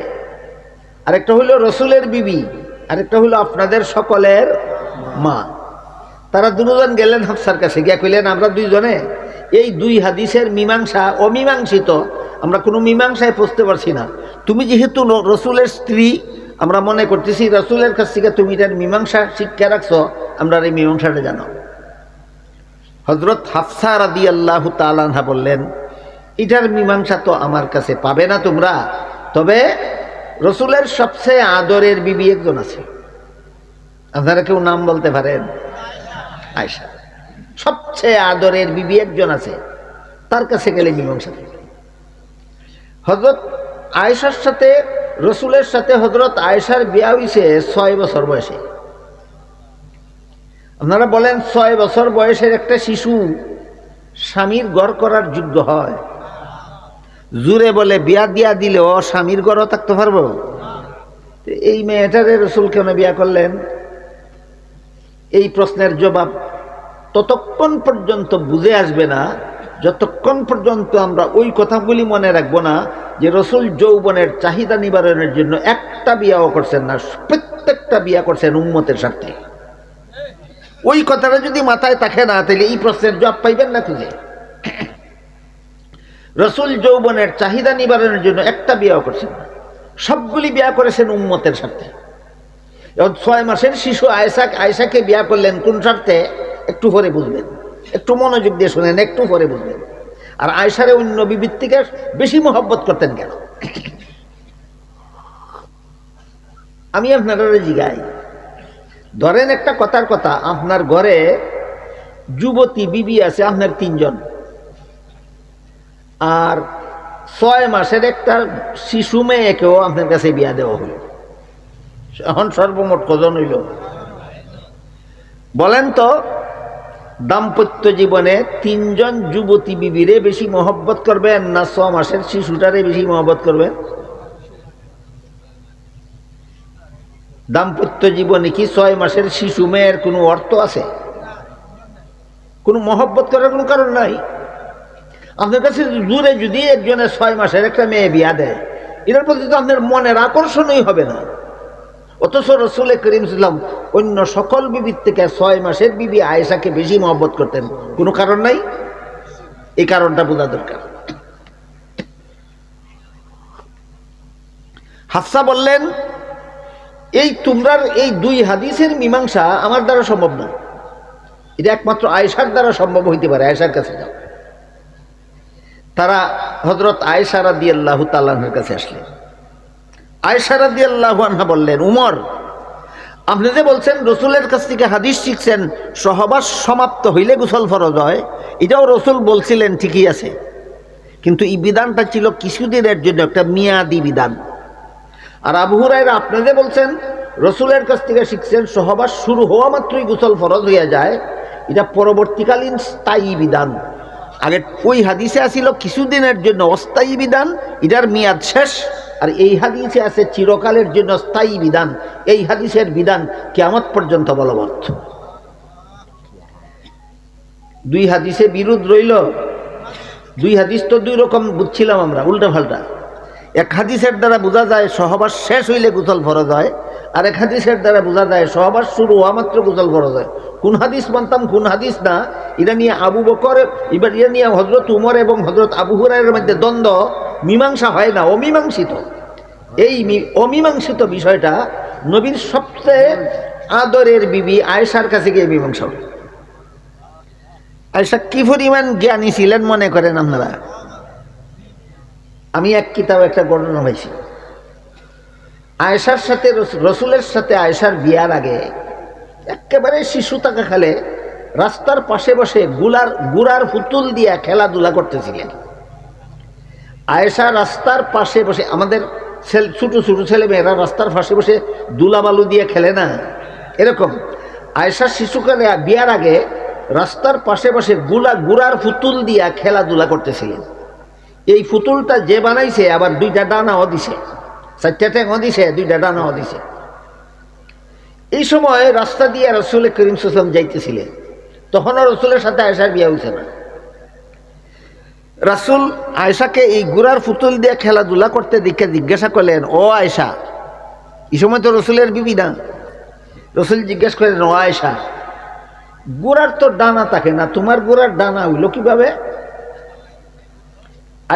আরেকটা হইল রসুলের বিবি, আরেকটা হইল আপনাদের সকলের মা। তারা দুজন গেলেন হাফসার কাছে, গিয়া কইলেন আমরা দুইজনে এই দুই হাদিসের মীমাংসা অমীমাংসিত, আমরা কোনো মীমাংসায় পৌঁছতে পারছি না। তুমি যেহেতু রসুলের স্ত্রী, আমরা মনে করতেছি রসুলের কাছ থেকে তুমি এটার মীমাংসা শিক্ষা রাখছো, আমরা এই মীমাংসাটা জানো। হযরত হাফসা রাদিয়াল্লাহু তাআলা আনহা বললেন, এটার মীমাংসা তো আমার কাছে পাবে না তোমরা, তবে রসুলের সবচেয়ে আদরের বিবি একজন আছে, আপনারা কেউ নাম বলতে পারেন? আয়েশা। সবচেয়ে আদরের বিবি একজন আছে, তার কাছে গেলে মীমাংসা। হযরত আয়েশার সাথে রসুলের সাথে হযরত আয়েশার বিয়ে হইছে 6 বছর বয়সে। আপনারা বলেন 6 বছর বয়সের একটা শিশু স্বামীর ঘর করার যোগ্য হয়? জুরে বলে বিয়া দিয়া দিলেও স্বামীর ঘরও থাকতে পারবো? এই মেয়েটারে রসুল কেন বিয়া করলেন? এই প্রশ্নের জবাব ততক্ষণ পর্যন্ত বুঝে আসবে না যতক্ষণ পর্যন্ত আমরা ওই কথাগুলি মনে রাখবো না যে রসুল যৌবনের চাহিদা নিবারণের জন্য একটা বিয়াও করছেন না, প্রত্যেকটা বিয়া করছেন উম্মতের স্বার্থে। ওই কথাটা যদি মাথায় থাকে না, তাহলে এই প্রশ্নের জবাব পাইবেন না খুঁজে। রসুল যৌবনের চাহিদা নিবারণের জন্য একটা বিয়াও করছেন না, সবগুলি বিয়া করেছেন উম্মতের স্বার্থে। 6 মাসের শিশু আয়েশাকে বিয়া করলেন কোন স্বার্থে? একটু পরে বুঝবেন, একটু মনোযোগ দিয়ে শুনেন, একটু পরে বুঝবেন। আর আয়েশারে অন্য বিবির থেকে বেশি মহব্বত করতেন কেন? আমি আপনারা জিগাই, ধরেন একটা কথার কথা, আপনার ঘরে যুবতী বিবি আছে আপনার 3 জন, আর 6 মাসের একটা শিশু মেয়েকেও আপনার কাছে বিয়া দেওয়া হইল, এখন সর্বমোট কজন হইল? বলেন তো, দাম্পত্য জীবনে 3 জন যুবতী বিবিরে বেশি মহব্বত করবেন না 6 মাসের শিশুটারে বেশি মহব্বত করবেন? দাম্পত্য জীবনে কি 6 মাসের শিশু মেয়ের কোনো অর্থ আছে? কোনো মহব্বত করার কোনো কারণ নাই। আপনার কাছে দূরে যদি একজনের 6 মাসের একটা মেয়ে বিয়া দেয়, এটার প্রতি তো আপনার মনের আকর্ষণই হবে না। অথচ রসুল করিম সাল্লাল্লাহু আলাইহি ওয়াসাল্লাম অন্য সকল বিবির থেকে 6 মাসের বিবি আয়েশাকে বেশি মহব্বত করতেন, কোনো কারণ নাই। এই কারণটা বোঝা দরকার। হাফসা বললেন, এই তোমরার এই 2 হাদিসের মীমাংসা আমার দ্বারা সম্ভব না, এটা একমাত্র আয়েশার দ্বারা সম্ভব হইতে পারে, আয়েশার কাছে যাও। তারা হযরত আয়েশা রাদিয়াল্লাহু তাআলা আনহার কাছে আসলেন। আয়েশা রাদিয়াল্লাহু আনহা বললেন, উমর, আপনি যে বলছেন রসুলের কাছ থেকে হাদিস শিখছেন সহবাস সমাপ্ত হইলে গোসল ফরজ হয়, এটাও রসুল বলছিলেন, ঠিকই আছে, কিন্তু এই বিধানটা ছিল কিছুদিনের জন্য, একটা মেয়াদি বিধান। আর আবু হুরায়রা আপনি যে বলছেন রসুলের কাছ থেকে শিখছেন সহবাস শুরু হওয়া মাত্রই গোসল ফরজ হইয়া যায়, এটা পরবর্তীকালীন স্থায়ী বিধান। আগে ওই হাদিসে আসিল কিছুদিনের জন্য অস্থায়ী বিধান, এটার মেয়াদ শেষ, আর এই হাদিসে আছে চিরকালের জন্য স্থায়ী বিধান। এই হাদিসের বিধান কিয়ামত পর্যন্ত বলবৎ। দুই হাদিসে বিরোধ রইল। দুই হাদিস তো দুই রকম বুঝছিলাম আমরা, উল্টা পাল্টা। এক হাদিসের দ্বারা বোঝা যায় সহবাস শেষ হইলে গোসল ফরজ হয়, আর এক হাদিসের দ্বারা বোঝা যায় সহবাস শুরু হওয়া মাত্র গোসল ফরজ হয়। কোন হাদিস মানতাম কোন হাদিস না, এটা নিয়ে আবু বকর, এবার এটা নিয়ে হজরত উমর এবং হজরত আবু হুরায়রার মধ্যে দ্বন্দ্ব, মীমাংসা হয় না, অমীমাংসিত। এই অমীমাংসিত বিষয়টা নবীর সবচেয়ে আদরের বিবি আয়েশার কাছে গিয়ে মীমাংসা হয়। আয়েশা কি পরিমাণ জ্ঞানী ছিলেন মনে করেন আপনারা? আমি এক কিতাব একটা ঘটনা পাইছি। আয়েশার সাথে রসুলের সাথে আয়েশার বিয়ার আগে একেবারে শিশু থাকাকালে রাস্তার পাশে বসে গুড়ার পুতুল দিয়া খেলাধুলা করতেছিলেন। আয়েশা রাস্তার পাশে বসে, আমাদের ছোট ছোট ছেলে মেয়েরা রাস্তার পাশে বসে দুলাবালু দিয়ে খেলে না, এরকম আয়েশা শিশুকালে বিয়ার আগে রাস্তার পাশে বসে গুড়ার পুতুল দিয়া খেলাধুলা করতেছিলেন। এই পুতুলটা যে বানাইছে আবার দুইটা ডানাও দিছে, 4টা ঠ্যাংও দিছে, 2টা ডানাও দিছে। এই সময় রাস্তা দিয়ে রসুল করিম সাল্লাল্লাহু আলাইহি ওয়াসাল্লাম যাইতেছিলেন, তখনও রসুলের সাথে আয়েশার বিয়া হইছে না। রাসূল আয়েশাকে এই গুড়ার পুতুল দিয়ে খেলাধুলা করতে দেখে জিজ্ঞাসা করলেন, ও আয়েশা, এই সময় তো রসুলের বিবি না। রসুল জিজ্ঞেস করলেন, ও আয়েশা, গুড়ার তো ডানা থাকে না, তোমার গুড়ার ডানা হইল কিভাবে?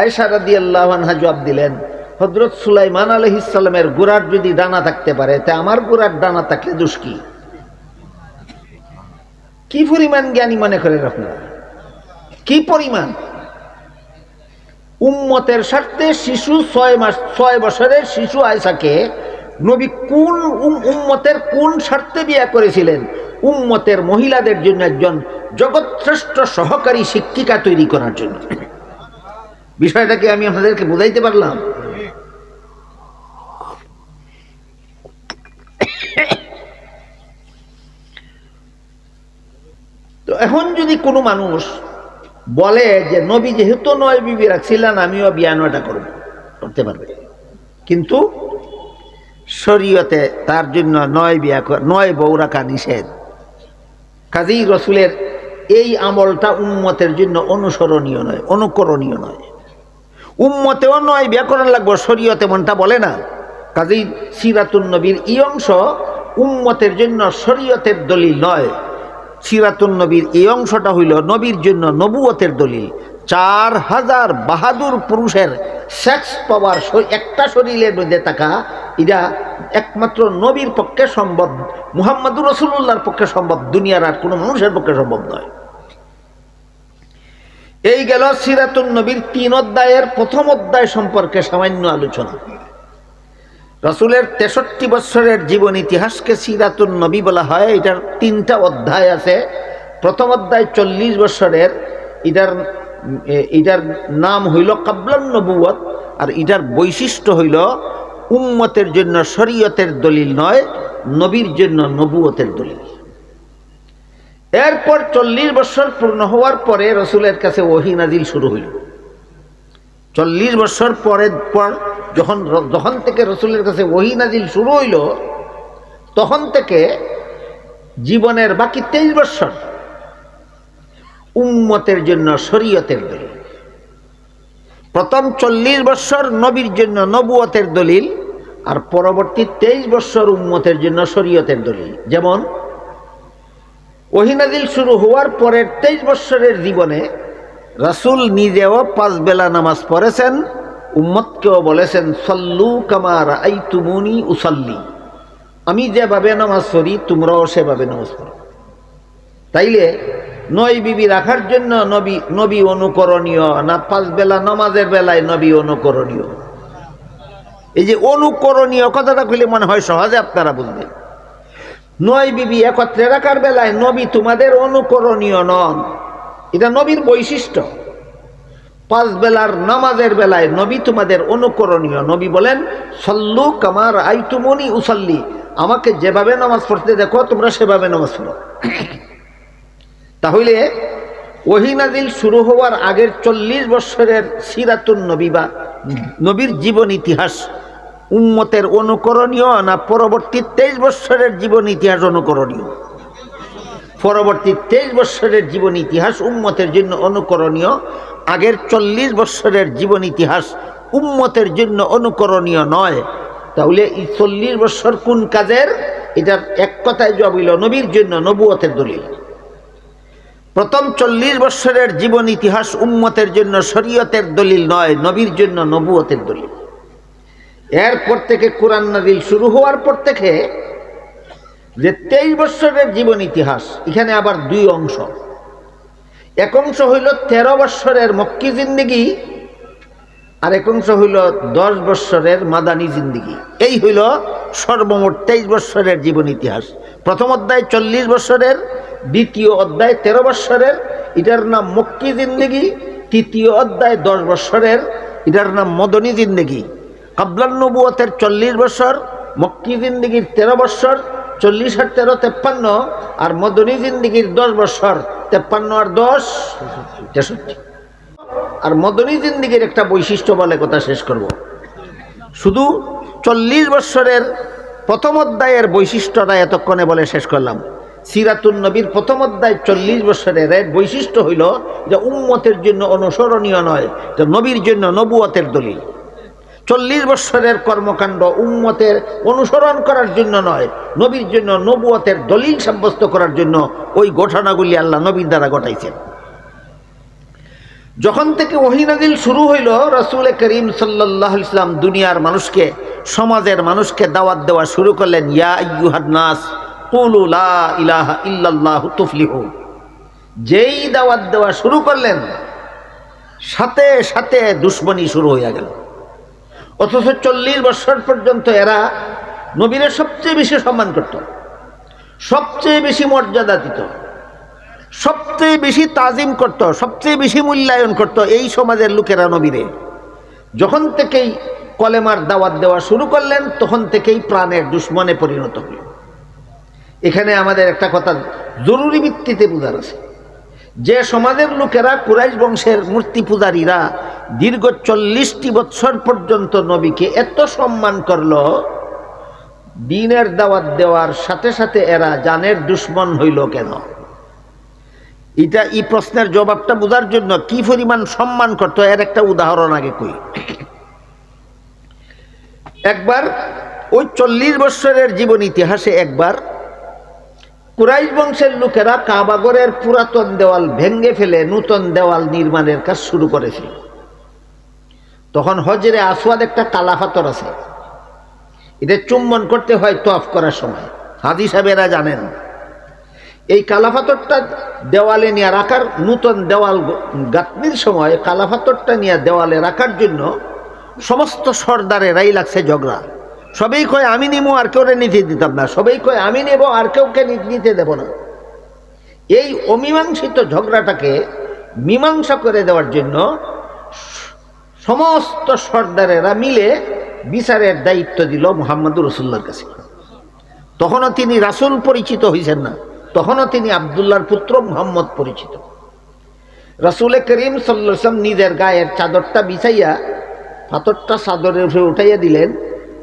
আয়েশা রাদিয়াল্লাহু আনহা জবাব দিলেন, হযরত সুলাইমান আলাইহিস সালামের গুড়ার যদি ডানা থাকতে পারে তা আমার গুড়ার ডানা থাকলে দোষ কি? কি পরিমাণ জ্ঞানী মনে করেন আপনারা? কি পরিমাণ! উম্মতের স্বার্থে শিশু 6 বছরের শিশু আয়েশাকে নবী কোন উম্মতের কোন স্বার্থে বিয়ে করেছিলেন? উম্মতের মহিলাদের জন্য একজন জগৎশ্রেষ্ঠ সহকারী শিক্ষিকা তৈরি করার জন্য। বিষয়টাকে আমি আপনাদেরকে বুঝাইতে পারলাম? তো এখন যদি কোনো মানুষ বলে যে নবী যেহেতু 9 বিবি রাখছিলেন আমিও বিয়া 9টা করতে পারবে, কিন্তু শরীয়তে তার জন্য 9 বউ রাখা নিষেধ। কাজেই রসুলের এই আমলটা উম্মতের জন্য অনুসরণীয় নয়, অনুকরণীয় নয়। উম্মতেও 9 বিয়া করার লাগবে, শরীয়তে মনটা বলে না। কাজেই সিরাতুন নবীর এই অংশ উম্মতের জন্য শরীয়তের দলিল নয়। সিরাতুন নবীর এই অংশটা হইল নবীর জন্য নবুয়তের দলিল। 4000 বাহাদুর পুরুষের সেক্স পাওয়ার একটা শরীরের মধ্যে থাকা, এটা একমাত্র নবীর পক্ষে সম্ভব, মুহাম্মদুর রাসূলুল্লাহর পক্ষে সম্ভব, দুনিয়ার আর কোনো মানুষের পক্ষে সম্ভব নয়। এই গেল সিরাতুন নবীর 3 অধ্যায়ের প্রথম অধ্যায় সম্পর্কে সামান্য আলোচনা। রাসূলের 63 বছরের জীবন ইতিহাসকে সিরাতুন নবী বলা হয়। এটার 3টা অধ্যায় আছে। প্রথম অধ্যায় 40 বছরের, এটার নাম হইল কাবলান নবুয়ত, আর এটার বৈশিষ্ট্য হইল উম্মতের জন্য শরীয়তের দলিল নয়, নবীর জন্য নবুয়তের দলিল। এরপর 40 বছর পূর্ণ হওয়ার পরে রসুলের কাছে ওহী নাজিল শুরু হইল। 40 বছর পর যখন থেকে রসুলের কাছে ওহী নাজিল শুরু হইল, তখন থেকে জীবনের বাকি 23 বছর উম্মতের জন্য শরীয়তের দলিল। প্রথম 40 বছর নবীর জন্য নবুয়তের দলিল, আর পরবর্তী 23 বছর উম্মতের জন্য শরীয়তের দলিল। যেমন ওহী নাজিল শুরু হওয়ার পরের 23 বছরের জীবনে রাসূল নিজেও 5 বেলা নামাজ পড়েছেন, উম্মতকেও বলেছেন সল্লু কামা রাআইতুমুনি উসাল্লি, আমি যেভাবে নামাজ পড়ি তোমরাও সেভাবে নামাজ পড়ো। তাইলে 9 বিবি রাখার জন্য নবী অনুকরণীয় না 5 বেলা নামাজের বেলায় নবী অনুকরণীয়? এই যে অনুকরণীয় কথাটা কইলে মনে হয় সহজে আপনারা বুঝবেন। 9 বিবি একত্রে রাখার বেলায় নবী তোমাদের অনুকরণীয় নন, এটা নবীর বৈশিষ্ট্য। 5 বেলার নামাজের বেলায় নবী তোমাদের অনুকরণীয়। নবী বলেন সল্লু কামা রাআইতুমুনি উসাল্লি, আমাকে যেভাবে নামাজ পড়তে দেখো তোমরা সেভাবে নামাজ পড়ো। তাহলে ওহী নাজিল শুরু হওয়ার আগের 40 বছরের সিরাতুন নবী বা নবীর জীবন ইতিহাস উম্মতের অনুকরণীয় না পরবর্তী 23 বৎসরের জীবন ইতিহাস অনুকরণীয়? পরবর্তী 23 বৎসরের জীবন ইতিহাস উম্মতের জন্য অনুকরণীয়। আগের 40 বৎসরের জীবন ইতিহাস উম্মতের জন্য অনুকরণীয় নয়। তাহলে এই 40 বৎসর কোন কাজের? এটার এক কথায় জবাব হইল নবীর জন্য নবুয়তের দলিল। প্রথম 40 বৎসরের জীবন ইতিহাস উম্মতের জন্য শরীয়তের দলিল নয়, নবীর জন্য নবুয়তের দলিল। এরপর থেকে কোরআন নাযিল শুরু হওয়ার পর থেকে যে 23 বৎসরের জীবন ইতিহাস, এখানে আবার দুই অংশ। এক অংশ হইল 13 বৎসরের মক্কি জিন্দেগি, আর এক অংশ হইল 10 বৎসরের মাদানী জিন্দেগি। এই হইল সর্বমোট 23 বৎসরের জীবন ইতিহাস। প্রথম অধ্যায় 40 বৎসরের, দ্বিতীয় অধ্যায় 13 বৎসরের, এটার নাম মক্কি জিন্দেগি। তৃতীয় অধ্যায় 10 বৎসরের, এটার নাম মদনী জিন্দেগি। কাবলান নবুয়তের 40 বৎসর, মক্কি জিন্দেগির 13 বৎসর, 40 আর 13 53, আর মদনী জিন্দেগির 10 বৎসর, 53 আর 10 63। আর মদনী জিন্দেগির একটা বৈশিষ্ট্য বলে কথা শেষ করব। শুধু 40 বৎসরের প্রথম অধ্যায়ের বৈশিষ্ট্যটা এতক্ষণে বলে শেষ করলাম। সিরাতুন নবীর প্রথম অধ্যায় 40 বৎসরের এর বৈশিষ্ট্য হইল যে উম্মতের জন্য অনুসরণীয় নয়, যে নবীর জন্য নবুয়তের দলিল। 40 বৎসরের কর্মকাণ্ড উম্মতের অনুসরণ করার জন্য নয়, নবীর জন্য নবুয়তের দলিল সাব্যস্ত করার জন্য ওই ঘটনাগুলি আল্লাহ নবীর দ্বারা ঘটাইছেন। যখন থেকে ওহী নাযিল শুরু হইল, রাসূল করিম সাল্লাল্লাহু আলাইহি ওয়াসাল্লাম দুনিয়ার মানুষকে, সমাজের মানুষকে দাওয়াত দেওয়া শুরু করলেন। ইয়া আইয়ুহান নাস কুলু লা ইলাহা ইল্লাল্লাহু তুফলিহু। যেই দাওয়াত দেওয়া শুরু করলেন, সাথে সাথে দুশমনী শুরু হয়ে গেল। অথচ 40 বৎসর পর্যন্ত এরা নবীরে সবচেয়ে বেশি সম্মান করত, সবচেয়ে বেশি মর্যাদা দিত, সবচেয়ে বেশি তাজিম করত, সবচেয়ে বেশি মূল্যায়ন করত এই সমাজের লোকেরা নবীরে। যখন থেকেই কলেমার দাওয়াত দেওয়া শুরু করলেন, তখন থেকেই প্রাণের দুশ্মনে পরিণত হল। এখানে আমাদের একটা কথা জরুরি ভিত্তিতে বোঝার আছে, যে সমাজের লোকেরা কুরাইশ বংশের মূর্তি পূজারীরা দীর্ঘ 40টি বৎসর পর্যন্ত নবীকে এত সম্মান করল, দ্বীনের দাওয়াত দেওয়ার সাথে সাথে এরা জানের দুশ্মন হইল কেন? এই প্রশ্নের জবাবটা বোঝার জন্য কি পরিমাণ সম্মান করত এর একটা উদাহরণ আগে কই। একবার ওই 40 বৎসরের জীবন ইতিহাসে একবার কুরাইশ বংশের লোকেরা কাবাগরের পুরাতন দেওয়াল ভেঙে ফেলে নূতন দেওয়াল নির্মাণের কাজ শুরু করেছিল। তখন হজরে আসওয়াদ একটা কালা পাথর আছে, এটা চুম্বন করতে হয় তওয়াফ করার সময়, হাজী সাহেবেরা জানেন। এই কালা পাথরটা দেওয়ালে নিয়ে রাখার, নূতন দেওয়াল গাঁথনির সময় কালা পাথরটা নিয়ে দেওয়ালে রাখার জন্য সমস্ত সর্দারেরাই লাগছে ঝগড়া। সবাই কয় আমি নিব, আর কেউ নিতে দিতাম না। সবাই কয় আমি নেব, আর কেউকে নিতে দেব না। এই অমীমাংসিত ঝগড়াটাকে মীমাংসা করে দেওয়ার জন্য সমস্ত সর্দারেরা মিলে বিচারের দায়িত্ব দিল মুহাম্মদুর রাসূলুল্লাহর কাছে। তখনও তিনি রাসূল পরিচিত হয়েছেন না, তখনও তিনি আব্দুল্লাহর পুত্র মুহাম্মদ পরিচিত। রাসূল করিম সাল্লাল্লাহু আলাইহি ওয়াসাল্লাম নিজের গায়ের চাদরটা বিছাইয়া পাথরটা চাদরের উপরে উঠাইয়া দিলেন,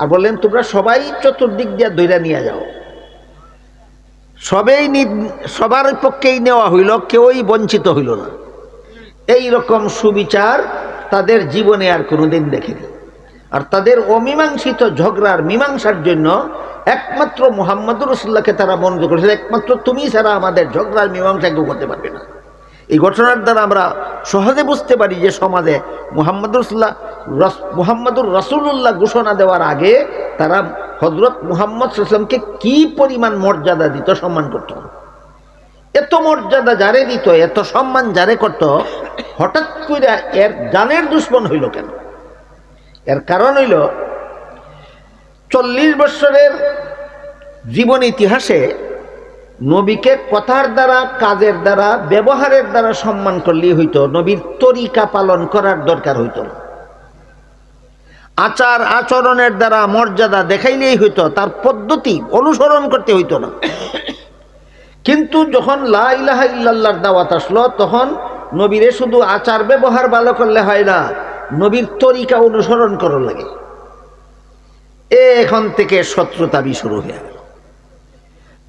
আর বললেন তোমরা সবাই চতুর্দিক দিয়ে ধইরা নিয়ে যাও। সবার পক্ষেই নেওয়া হইল, কেউই বঞ্চিত হইল না। এই রকম সুবিচার তাদের জীবনে আর কোনোদিন দেখেনি। আর তাদের অমীমাংসিত ঝগড়ার মীমাংসার জন্য একমাত্র মুহাম্মদুর রাসূলুল্লাহকে তারা মনোনীত করেছিল। একমাত্র তুমি ছাড়া আমাদের ঝগড়ার মীমাংসা কেউ করতে পারবে না। এই ঘটনার দ্বারা আমরা সহজে বুঝতে পারি যে সমাজে মুহাম্মদুর রাসূলুল্লাহ ঘোষণা দেওয়ার আগে তারা হযরত মুহাম্মদ সাল্লাল্লাহু আলাইহি ওয়াসাল্লামকে কি পরিমাণ মর্যাদা দিত, সম্মান করত। এত মর্যাদা যারে দিত, এত সম্মান যারে করত, হঠাৎ করে এর জানের দুশ্মন হইল কেন? এর কারণ হইল 40 বৎসরের জীবন ইতিহাসে নবীকে কথার দ্বারা, কাজের দ্বারা, ব্যবহারের দ্বারা সম্মান করলেই হইতো, নবীর তরিকা পালন করার দরকার হইত না। আচার আচরণের দ্বারা মর্যাদা দেখাইলেই হইতো, তার পদ্ধতি অনুসরণ করতে হইতো না। কিন্তু যখন লা ইলাহা ইল্লাল্লাহর দাওয়াত আসলো, তখন নবীরে শুধু আচার ব্যবহার ভালো করলে হয় না, নবীর তরিকা অনুসরণ করা লাগে। এখন থেকে শত্রুতাবি শুরু হয়ে গেল।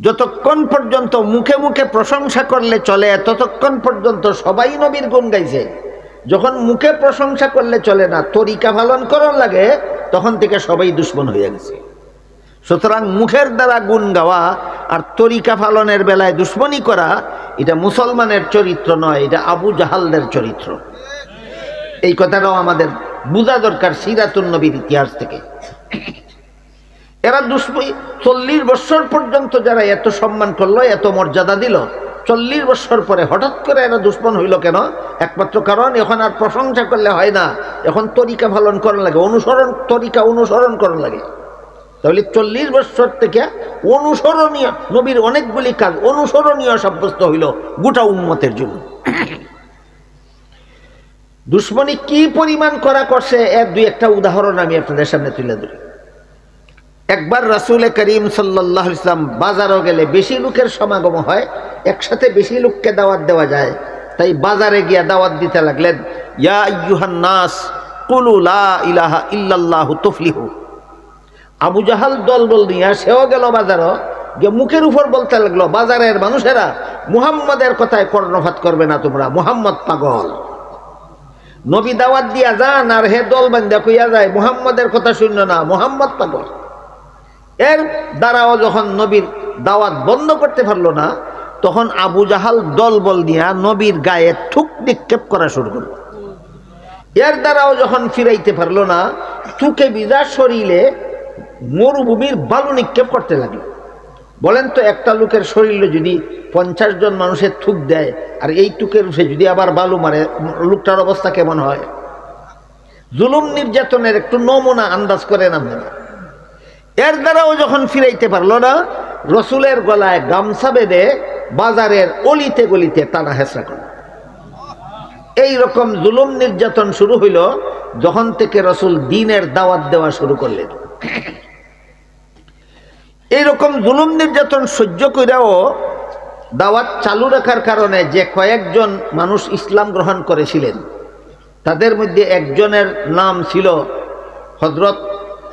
যতক্ষণ পর্যন্ত মুখে মুখে প্রশংসা করলে চলে ততক্ষণ পর্যন্ত সবাই নবীর গুণ গাইছে। যখন মুখে প্রশংসা করলে চলে না, তরিকা পালন করার লাগে, তখন থেকে সবাই দুশ্মন হয়ে গেছে। সুতরাং মুখের দ্বারা গুণ গাওয়া আর তরিকা পালনের বেলায় দুশ্মনী করা, এটা মুসলমানের চরিত্র নয়, এটা আবু জাহালদের চরিত্র। এই কথাটাও আমাদের বোঝা দরকার সিরাতুন নবীর ইতিহাস থেকে। এরা 40 বছর পর্যন্ত যারা এত সম্মান করলো, এত মর্যাদা দিল, 40 বছর পরে হঠাৎ করে এরা দুশ্মন হইল কেন? একমাত্র কারণ, এখন আর প্রশংসা করলে হয় না, এখন তরিকা পালন করার লাগে, তরিকা অনুসরণ করার লাগে। তাহলে 40 বছর থেকে অনুসরণীয় নবীর অনেকগুলি কাজ অনুসরণীয় সাব্যস্ত হইল গোটা উম্মতের জন্য। দুশ্মনী কি পরিমাণ করা করছে এর দুই একটা উদাহরণ আমি আপনাদের সামনে তুলে ধরি। একবার রাসূল করিম সাল্লাল্লাহু আলাইহি ওয়াসাল্লাম বাজারও গেলে বেশি লোকের সমাগম হয়, একসাথে বেশি লোককে দাওয়াত দেওয়া যায়, তাই বাজারে গিয়ে দাওয়াত দিতে লাগলেন, ইয়া আইয়ুহান নাস কুলু লা ইলাহা ইল্লাল্লাহু তুফলিহু। আবু জাহাল দলবল নিয়ে সেও গেল বাজারও গিয়ে মুখের উপর বলতে লাগলো, বাজারের মানুষেরা মুহাম্মদের কথায় কর্ণপাত করবে না, তোমরা মুহাম্মদ পাগল। নবী দাওয়াত দিয়া যান আর হে দল বান্ধা কইয়া যায় মুহাম্মদের কথা শূন্য না, মুহাম্মদ পাগল। এর দ্বারাও যখন নবীর দাওয়াত বন্ধ করতে পারলো না, তখন আবু জাহাল দলবল দিয়া নবীর গায়ে থুক নিক্ষেপ করা শুরু করলো। এর দ্বারাও যখন ফিরাইতে পারলো না, থুকে ভিজা শরীরে মরুভূমির বালু নিক্ষেপ করতে লাগলো। বলেন তো, একটা লোকের শরীরে যদি 50 জন মানুষের থুক দেয় আর এই থুকের উঠে যদি আবার বালু মারে, লোকটার অবস্থা কেমন হয়? জুলুম নির্যাতনের একটু নমুনা আন্দাজ করেন আপনারা। এর দ্বারাও যখন ফিরাইতে পারলো না, রসুলের গলায় গামছা বেঁধে বাজারের অলিতে গলিতে টানা হেঁচড়া করল। এইরকম জুলুম নির্যাতন শুরু হইল যখন থেকে রসুল দ্বীনের দাওয়াত দেওয়া শুরু করলেন। এইরকম জুলুম নির্যাতন সহ্য কইরাও দাওয়াত চালু রাখার কারণে যে কয়েকজন মানুষ ইসলাম গ্রহণ করেছিলেন, তাদের মধ্যে একজনের নাম ছিল হযরত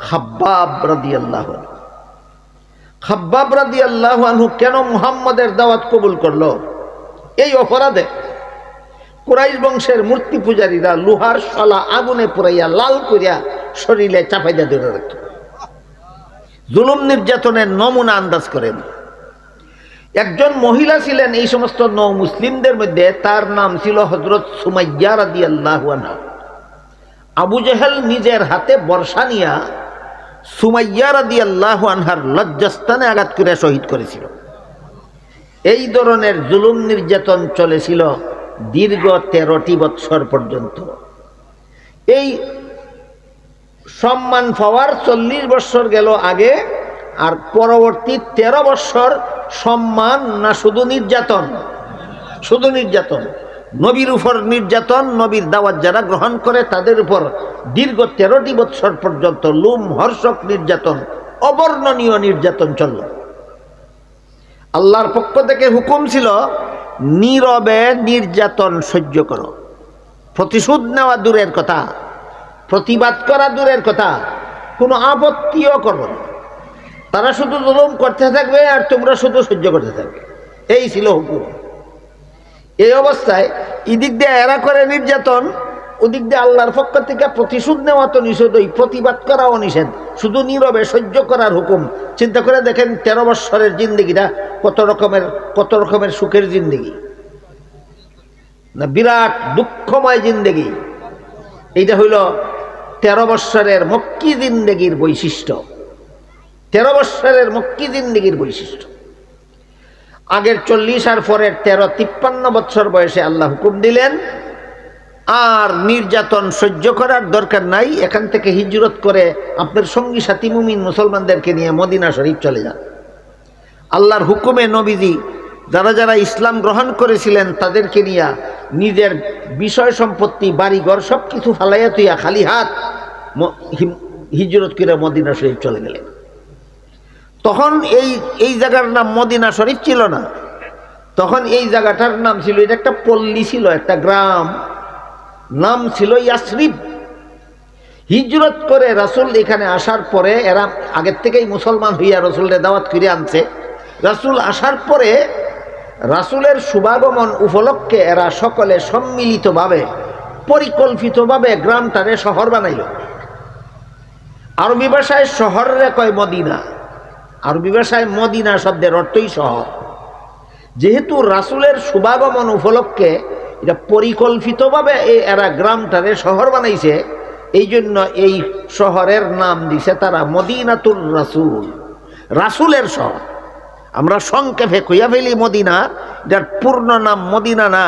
খাব্বাব রাদিয়াল্লাহু আনহু। খাব্বাব রাদিয়াল্লাহু আনহু কেন মুহাম্মদের দাওয়াত কবুল করলো? এই অপরাধে কুরাইশ বংশের মূর্তি পূজারীরা লোহার শলা আগুনে পুরাইয়া লাল করিয়া শরীরে চাপাইয়া ধরে রাখত। জুলুম নির্যাতনের নমুনা আন্দাজ করেন। একজন মহিলা ছিলেন এই সমস্ত নও মুসলিমদের মধ্যে, তার নাম ছিল হযরত সুমাইয়া রাদিয়াল্লাহু আনহা। আবু জেহেল নিজের হাতে বর্ষা নিয়া সুমাইয়া রাদিয়াল্লাহু আনহার লজ্জাস্থানে আঘাত করে শহীদ করেছিল। এই ধরনের জুলুম নির্যাতন চলেছিল দীর্ঘ 13টি বৎসর পর্যন্ত। এই সম্মান পাওয়ার 40 বৎসর গেল আগে, আর পরবর্তী 13 বৎসর সম্মান না শুধু নির্যাতন? শুধু নির্যাতন। নবীর উপর নির্যাতন, নবীর দাওয়াত যারা গ্রহণ করে তাদের উপর দীর্ঘ 13টি বৎসর পর্যন্ত লুম হর্ষক নির্যাতন, অবর্ণনীয় নির্যাতন চলল। আল্লাহর পক্ষ থেকে হুকুম ছিল নীরবে নির্যাতন সহ্য করো। প্রতিশোধ নেওয়া দূরের কথা, প্রতিবাদ করা দূরের কথা, কোনো আপত্তিও করবে না। তারা শুধু জুলুম করতে থাকবে আর তোমরা শুধু সহ্য করতে থাকবে, এই ছিল হুকুম। এই অবস্থায় এদিক দিয়ে এরা করে নির্যাতন, ওদিক দিয়ে আল্লাহর পক্ষ থেকে প্রতিশোধ নেওয়া তো নিষেধ, ওই প্রতিবাদ করাও নিষেধ, শুধু নীরবে সহ্য করার হুকুম। চিন্তা করে দেখেন 13 বৎসরের জিন্দেগিটা কত রকমের সুখের জিন্দেগি না, বিরাট দুঃখময় জিন্দেগি। এইটা হইল 13 বৎসরের মক্কি জিন্দেগির বৈশিষ্ট্য। 13 বৎসরের মক্কি জিন্দেগির বৈশিষ্ট্য। আগের 40 আর পরের 13-53 বৎসর বয়সে আল্লাহ হুকুম দিলেন আর নির্যাতন সহ্য করার দরকার নাই, এখান থেকে হিজরত করে আপনার সঙ্গী সাথী মুমিন মুসলমানদেরকে নিয়ে মদিনা শরীফ চলে যান। আল্লাহর হুকুমে নবীজি যারা যারা ইসলাম গ্রহণ করেছিলেন তাদেরকে নিয়ে নিজের বিষয় সম্পত্তি বাড়িঘর সব কিছু ফালাইয়া তুইয়া খালি হাত হিজরত করে মদিনা শরীফ চলে গেলেন। তখন এই জায়গার নাম মদিনা শরীফ ছিল না, তখন এই জায়গাটার নাম ছিল, এটা একটা পল্লী ছিল, একটা গ্রাম, নাম ছিল ইয়াসরিব। হিজরত করে রাসূল এখানে আসার পরে এরা আগের থেকেই মুসলমান হইয়া রাসূলের দাওয়াত করে আনছে। রাসূল আসার পরে রাসূলের শুভাগমন উপলক্ষে এরা সকলে সম্মিলিতভাবে পরিকল্পিতভাবে গ্রামটারে শহর বানাইল। আরবি ভাষায় শহরে কয় মদিনা, আরবি ভাষায় মদিনা শব্দের অর্থই শহর। যেহেতু রাসূলের শুভাগমন উপলক্ষে এটা পরিকল্পিতভাবে এরা গ্রামটারে শহর বানাইছে, এই জন্য এই শহরের নাম দিছে তারা মদিনাতুর রাসূল, রাসূলের শহর। আমরা সংক্ষেপে কইয়া ফেলি মদিনা, যার পূর্ণ নাম মদিনা না,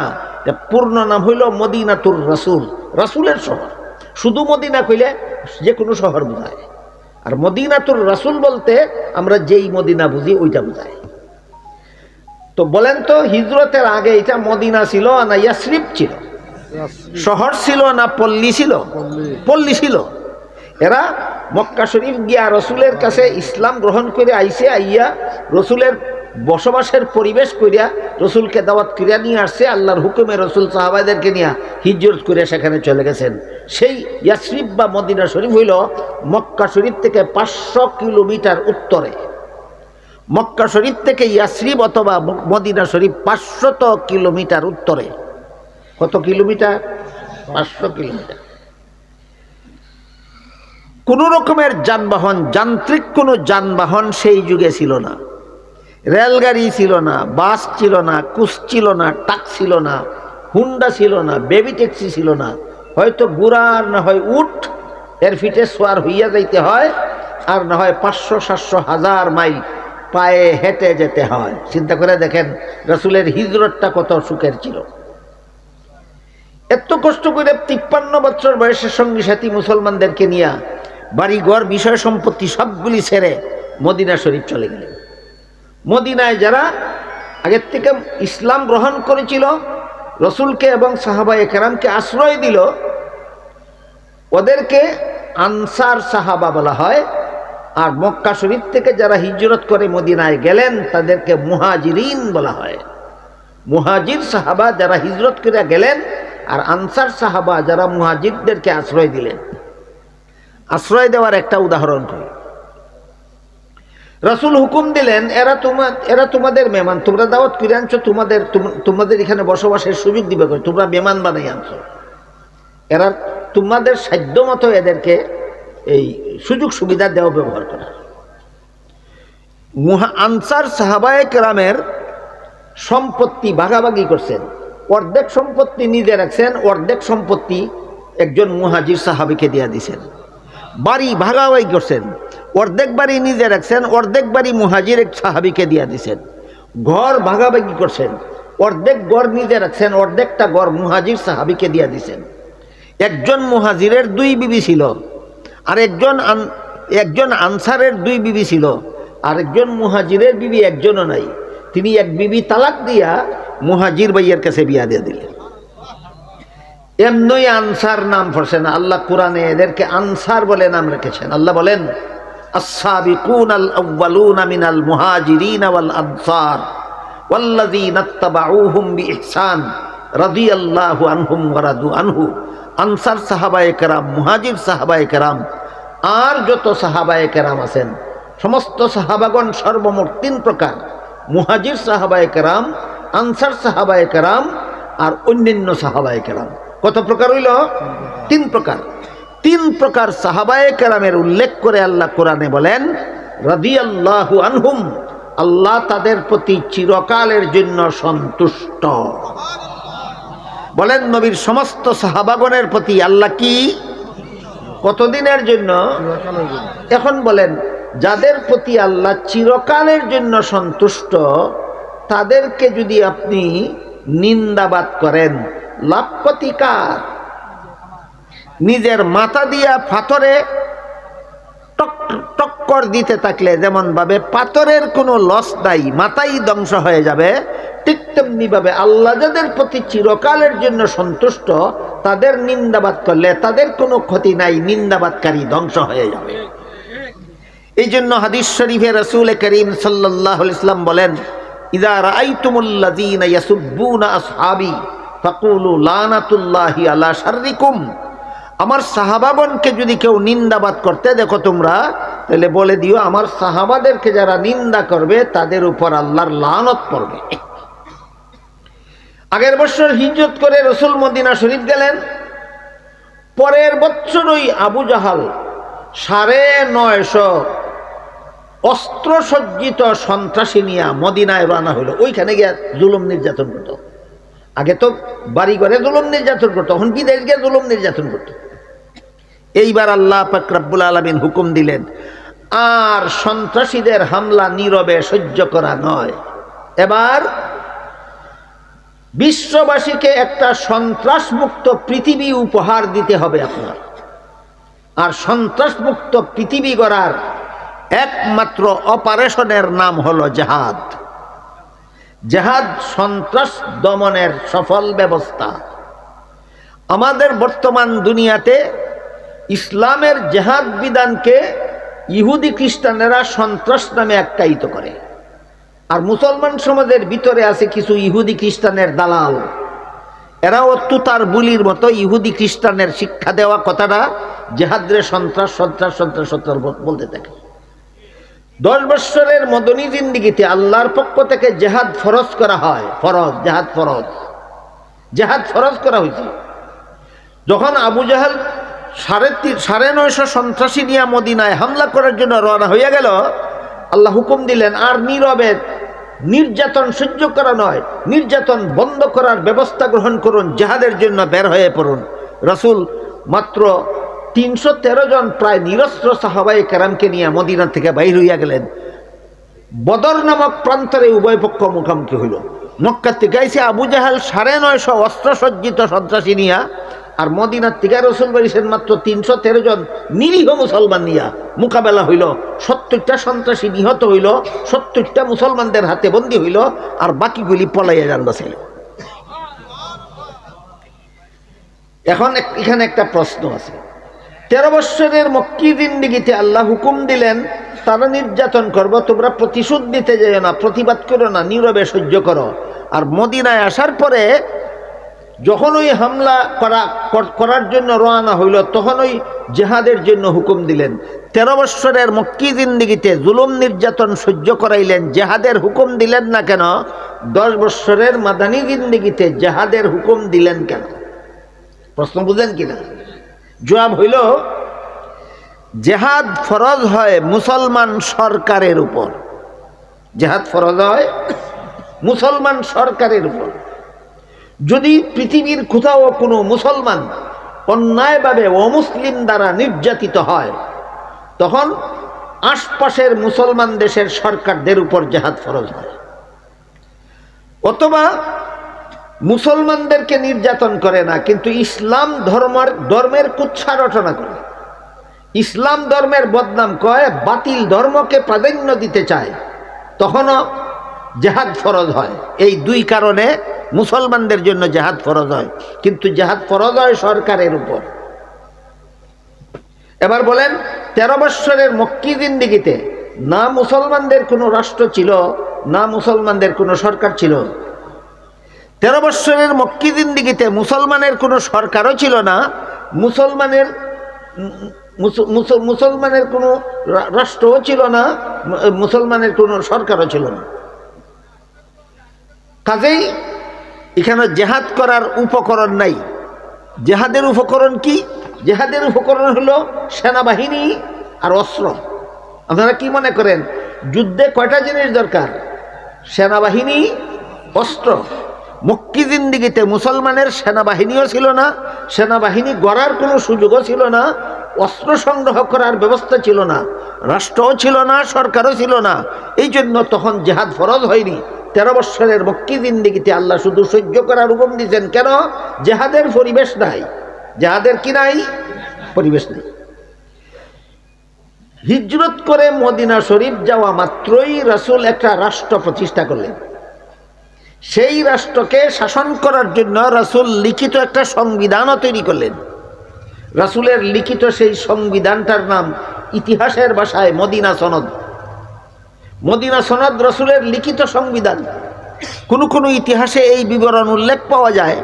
এর পূর্ণ নাম হইল মদিনাতুর রাসূল, রাসূলের শহর। শুধু মদিনা কইলে যে কোনো শহর বোঝায়, আর মদিনাতুর রাসূল বলতে আমরা যেই মদিনা বুঝি ওইটা বোঝায়। তো বলেন তো, হিজরতের আগে এটা মদিনা ছিল না ইয়াসরিব ছিল? শহর ছিল না পল্লী ছিল? পল্লী ছিল। এরা মক্কা শরীফ গিয়া রসুলের কাছে ইসলাম গ্রহণ করে আইসে, আইয়া রসুলের বসবাসের পরিবেশ করিয়া রসুলকে দাওয়াত করিয়া নিয়ে আসছে। আল্লাহর হুকুমে রসুল সাহাবাদেরকে নিয়ে হিজরত করিয়া সেখানে চলে গেছেন। সেই ইয়াসরিব বা মদিনা শরীফ হইল মক্কা শরীফ থেকে 500 কিলোমিটার উত্তরে। মক্কা শরীফ থেকে ইয়াসরিব অথবা মদিনা শরীফ 500 কিলোমিটার উত্তরে। কত কিলোমিটার? 500 কিলোমিটার। কোন রকমের যানবাহন, যান্ত্রিক কোনো যানবাহন সেই যুগে ছিল না। রেলগাড়ি ছিল না, বাস ছিল না, কুচ ছিল না, ট্রাক ছিল না, হুন্ডা ছিল না, বেবি ট্যাক্সি ছিল না। হয়তো গুড়ার না হয় উট, এর ফিটে সোয়ার হইয়া যাইতে হয়, আর না হয় 500, 700, 1000 মাইল পায়ে হেঁটে যেতে হয়। চিন্তা করে দেখেন রাসূলের হিজরতটা কত সুখের ছিল। এত কষ্ট করে 53 বছর বয়সের সঙ্গী সাথী মুসলমানদেরকে নিয়ে বাড়ি ঘর বিষয় সম্পত্তি সবগুলি ছেড়ে মদিনা শরীফ চলে গেলেন। মদিনায় যারা আগের থেকে ইসলাম গ্রহণ করেছিল, রসুলকে এবং সাহাবায়ে কেরামকে আশ্রয় দিল, ওদেরকে আনসার সাহাবা বলা হয়। আর মক্কা শরীফ থেকে যারা হিজরত করে মদিনায় গেলেন তাদেরকে মুহাজিরিন বলা হয়। মুহাজির সাহাবা যারা হিজরত করে গেলেন, আর আনসার সাহাবা যারা মুহাজিরদেরকে আশ্রয় দিলেন। আশ্রয় দেওয়ার একটা উদাহরণ করি। রাসূল হুকুম দিলেন, এরা তোমাদের মেহমান, তোমরা দাওয়াত করে আনছো, তোমাদের এখানে বসবাসের সুযোগ দিবে, তোমরা মেহমান বানাই আনছো। এরা তোমাদের সাধ্য মতো এদেরকে এই সুযোগ সুবিধা দেওয়া, ব্যবহার করা। আনসার সাহাবায়ে কেরামের সম্পত্তি ভাগাভাগি করছেন। অর্ধেক সম্পত্তি নিজে রাখছেন, অর্ধেক সম্পত্তি একজন মুহাজির সাহাবীকে দিয়ে দিয়েছেন। বাড়ি ভাগাভাগি করছেন, অর্ধেক বাড়ি নিজে রাখছেন, অর্ধেক বাড়ি মুহাজির এক সাহাবীকে দিয়ে দিয়েছেন। ঘর ভাগাভাগি করছেন, অর্ধেক ঘর নিজে রাখছেন, অর্ধেকটা ঘর মুহাজির সাহাবীকে দিয়ে দিয়েছেন। একজন মুহাজিরের 2 বিবি ছিল, আর একজন আনসারের 2 বিবি ছিল, আর একজন মুহাজিরের বিবি একজনও নাই। তিনি এক বিবি তালাক দিয়া মুহাজির ভাইয়ের কাছে বিয়া দিয়ে দিলেন। এমনই আনসার নাম পড়ছেন আল্লাহ কোরআনে, এদেরকে আনসার বলে নাম রেখেছেন। আল্লাহ বলেন, আস-সাবিকুনাল আউয়ালুনা মিনাল মুহাজিরিন ওয়াল আনসার ওয়াল্লাযীনা ইত্তাবাউহুম বিইহসান রাদিয়াল্লাহু আনহুম ওয়া রাদু আনহু। আনসার সাহাবায়ে কেরাম, মুহাজির সাহাবায়ে কেরাম, আর যত সাহাবায়ে কেরাম আছেন, সমস্ত সাহাবাগণ সর্বমোট 3 প্রকার: মুহাজির সাহাবায়ে কেরাম, আনসার সাহাবায়ে কেরাম, আর অন্যান্য সাহাবায়ে কেরাম। কত প্রকার হইল? 3 প্রকার। 3 প্রকার সাহাবায়ে কেরামের উল্লেখ করে আল্লাহ কোরআনে বলেন, রাদিয়াল্লাহু আনহুম, আল্লাহ তাদের প্রতি চিরকালের জন্য সন্তুষ্ট। বলেন নবীর সমস্ত সাহাবাগণের প্রতি আল্লাহ কি? কতদিনের জন্য? এখন বলেন, যাদের প্রতি আল্লাহ চিরকালের জন্য সন্তুষ্ট, তাদেরকে যদি আপনি নিন্দাবাদ করেন, লাভ ক্ষতি কার? নিজের মাথা দিয়া পাথরে টক্কর দিতে থাকলে যেমন ভাবে পাথরের কোনো লস নাই, মাথাই ধ্বংস হয়ে যাবে, ঠিক তেমনি ভাবে আল্লাহ যাদের প্রতি চিরকালের জন্য সন্তুষ্ট, তাদের নিন্দাবাদ করলে তাদের কোনো ক্ষতি নাই, নিন্দাবাদকারী ধ্বংস হয়ে যাবে। এই জন্য হাদিস শরীফে রাসূল করিম সাল্লাল্লাহু আলাইহি ওয়াসাল্লাম বলেন, ইযা রাআইতুমুল্লাযীনা ইয়াসুব্বুনা আসহাবী ফাকুলু লানাতুল্লাহি আলা শাররিকুম। আমার সাহাবাগণকে যদি কেউ নিন্দাবাদ করতে দেখো তোমরা, তাহলে বলে দিও আমার সাহাবাদেরকে যারা নিন্দা করবে তাদের উপর আল্লাহর লানত পড়বে। আগের বছর হিজরত করে রসুল মদিনা শরীফ গেলেন, পরের বছরই আবু জাহাল 950 অস্ত্রসজ্জিত সন্ত্রাসী নিয়ে মদিনায় রানা হইল। ওইখানে গিয়ে জুলুম নির্যাতন করত। আগে তো বাড়ি ঘরে জুলুম নির্যাতন করতো, এখন বিদেশ গিয়ে জুলুম নির্যাতন করত। এইবার আল্লাহ পাক রব্বুল আলামিন হুকুম দিলেন, আর সন্ত্রাসীদের হামলা নীরবে সহ্য করা নয়, এবার বিশ্ববাসীকে একটা সন্ত্রাসমুক্ত পৃথিবী উপহার দিতে হবে আপনার। আর সন্ত্রাসমুক্ত পৃথিবী গড়ার একমাত্র অপারেশনের নাম হলো জেহাদ। জেহাদ সন্ত্রাস দমনের সফল ব্যবস্থা। আমাদের বর্তমান দুনিয়াতে ইসলামের জেহাদ বিধানকে ইহুদি খ্রিস্টানেরা সন্ত্রাস নামে আখ্যায়িত করে। আর মুসলমান সমাজের ভিতরে আছে কিছু ইহুদি খ্রিস্টানের দালাল, এরাও তুতার বুলির মতো ইহুদি খ্রিস্টানের শিক্ষা দেওয়া কথাটা জেহাদরে সন্ত্রাস সন্ত্রাস সন্ত্রাস সন্ত্রাস বলতে থাকে। 10 বৎসরের মদনী জিন্দিগিতে আল্লাহর পক্ষ থেকে জেহাদ ফরজ করা হয়। ফরজ, জেহাদ ফরজ, জেহাদ ফরজ করা হয়েছে। যখন আবু জাহাল 950 সন্ত্রাসী নিয়ে মদিনায় হামলা করার জন্য রওনা হইয়া গেল, আল্লাহ হুকুম দিলেন আর নীরবে নির্যাতন সহ্য করা নয়, নির্যাতন বন্ধ করার ব্যবস্থা গ্রহণ করুন, জেহাদের জন্য বের হয়ে পড়ুন। রাসূল মাত্র 313 জন প্রায় নিরস্ত্র সাহাবায়ে কেরামকে নিয়ে মদিনা থেকে বাইর হইয়া গেলেন। বদর নামক প্রান্তরে উভয় পক্ষ মুখোমুখি হইল। মক্কা থেকে আইসে আবু জাহাল 950 অস্ত্রসজ্জিত সন্ত্রাসী নিয়া, আর মদিনার থেকে রসুল বলেছেন মাত্র 313 জন নিরীহ মুসলমান নিয়া মোকাবেলা হইল। 70টা সন্ত্রাসী নিহত হইল, 70টা মুসলমানদের হাতে বন্দী হইল, আর বাকিগুলি পলাইয়া যান বাঁচাইল। এখন এখানে একটা প্রশ্ন আছে। 13 বৎসরের মক্কি জিন্দিগিতে আল্লাহ হুকুম দিলেন তারা নির্যাতন করবো, তোমরা প্রতিশোধ নিতে যেও না, প্রতিবাদ করো না, নীরবে সহ্য করো। আর মদিনায় আসার পরে যখন ওই হামলা করার জন্য রওনা হইল, তখন ওই জেহাদের জন্য হুকুম দিলেন। 13 বৎসরের মক্কি জিন্দিগিতে জুলুম নির্যাতন সহ্য করাইলেন, জেহাদের হুকুম দিলেন না কেন? 10 বৎসরের মাদানী জিন্দিগিতে জেহাদের হুকুম দিলেন কেন? প্রশ্ন বুঝলেন কিনা? জবাব হইল, জেহাদ ফরজ হয় মুসলমান সরকারের উপর। জেহাদ ফরজ হয় মুসলমান সরকারের উপর। যদি পৃথিবীর কোথাও কোনো মুসলমান অন্যায়ভাবে অমুসলিম দ্বারা নির্যাতিত হয়, তখন আশপাশের মুসলমান দেশের সরকারদের উপর জেহাদ ফরজ হয়। অথবা মুসলমানদেরকে নির্যাতন করে না, কিন্তু ইসলাম ধর্মের কুৎসা রচনা করে, ইসলাম ধর্মের বদনাম কয়, বাতিল ধর্মকে প্রাধান্য দিতে চায়, তখনও জেহাদ ফরজ হয়। এই দুই কারণে মুসলমানদের জন্য জেহাদ ফরজ হয়, কিন্তু জেহাদ ফরজ হয় সরকারের উপর। এবার বলেন, 13 বৎসরের মক্কি জিন্দিগিতে না মুসলমানদের কোনো রাষ্ট্র ছিল, না মুসলমানদের কোনো সরকার ছিল। 13 বৎসরের মক্কি জিন্দিগিতে মুসলমানের কোনো সরকারও ছিল না, মুসলমানের কোনো রাষ্ট্রও ছিল না, মুসলমানের কোনো সরকারও ছিল না। কাজেই এখানে জেহাদ করার উপকরণ নাই। জেহাদের উপকরণ কি? জেহাদের উপকরণ হলো সেনাবাহিনী আর অস্ত্র। আপনারা কি মনে করেন যুদ্ধে কয়টা জিনিস দরকার? সেনাবাহিনী, অস্ত্র। মক্কি জিন্দিগিতে মুসলমানের সেনাবাহিনীও ছিল না, সেনাবাহিনী গড়ার কোনো সুযোগও ছিল না, অস্ত্র সংগ্রহ করার ব্যবস্থা ছিল না, রাষ্ট্রও ছিল না, সরকারও ছিল না। এই জন্য তখন জেহাদ ফরজ হয়নি। 13 বৎসরের মক্কি জিন্দিগিতে আল্লাহ শুধু সহ্য করার হুকুম দিয়েছেন। কেন? জেহাদের পরিবেশ নাই। জেহাদের কি নাই? পরিবেশ নেই। হিজরত করে মদিনা শরীফ যাওয়া মাত্রই রাসূল একটা রাষ্ট্র প্রতিষ্ঠা করলেন। সেই রাষ্ট্রকে শাসন করার জন্য রাসূল লিখিত একটা সংবিধানও তৈরি করলেন। রাসূলের লিখিত সেই সংবিধানটার নাম ইতিহাসের ভাষায় মদিনা সনদ। মদিনা সনদ রাসূলের লিখিত সংবিধান। কোনো ইতিহাসে এই বিবরণ উল্লেখ পাওয়া যায়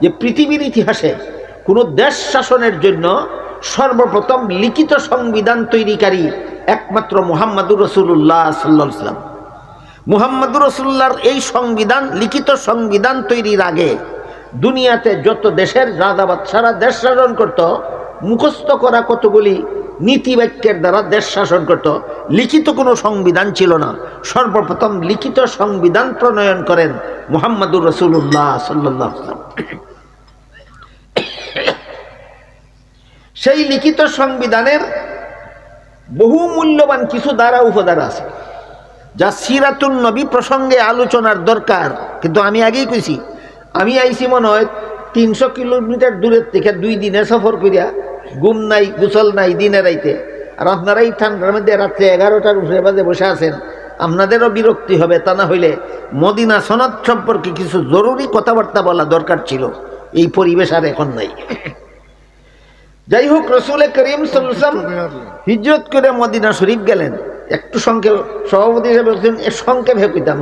যে পৃথিবীর ইতিহাসে কোন দেশ শাসনের জন্য সর্বপ্রথম লিখিত সংবিধান তৈরিকারী একমাত্র মুহাম্মাদুর রাসূলুল্লাহ সাল্লাল্লাহু আলাইহি ওয়াসাল্লাম। মুহাম্মাদুর রাসূলুল্লাহর এই সংবিধান, লিখিত সংবিধান তৈরির আগে দুনিয়াতে যত দেশের রাজা বাদশারা দেশ শাসন করত, মুখস্থ করা কতগুলি নীতি বাক্যের দ্বারা দেশ শাসন করত, লিখিত কোনো সংবিধান ছিল না। সর্বপ্রথম লিখিত সংবিধান প্রণয়ন করেন মুহাম্মাদুর রাসূলুল্লাহ সাল্লাল্লাহু আলাইহি ওয়াসাল্লাম। সেই লিখিত সংবিধানের বহু মূল্যবান কিছু ধারা উপধারা আছে, যা সিরাতুন নবী প্রসঙ্গে আলোচনার দরকার। কিন্তু আমি আগেই কইছি, আমি আইছি মনে হয় 300 কিলোমিটার দূরের থেকে 2 দিনে সফর করিয়া, ঘুম নাই, গোসল নাই দিনে রাইতে, আর আপনারা এই ঠান্ডার মধ্যে রাত্রে 11টার উপরে বাজে বসে আছেন। আপনাদেরও বিরক্তি হবে, তা না হইলে মদিনা সনদ সম্পর্কে কিছু জরুরি কথাবার্তা বলা দরকার ছিল, এই পরিবেশ আর এখন নাই। যাই হোক, রাসূল করিম সাল্লাল্লাহু আলাইহি ওয়াসাল্লাম হিজরত করে মদিনা শরীফ গেলেন। একটু সংক্ষেপ, সভাপতি হিসেবে বলছেন সংক্ষেপে কইতাম,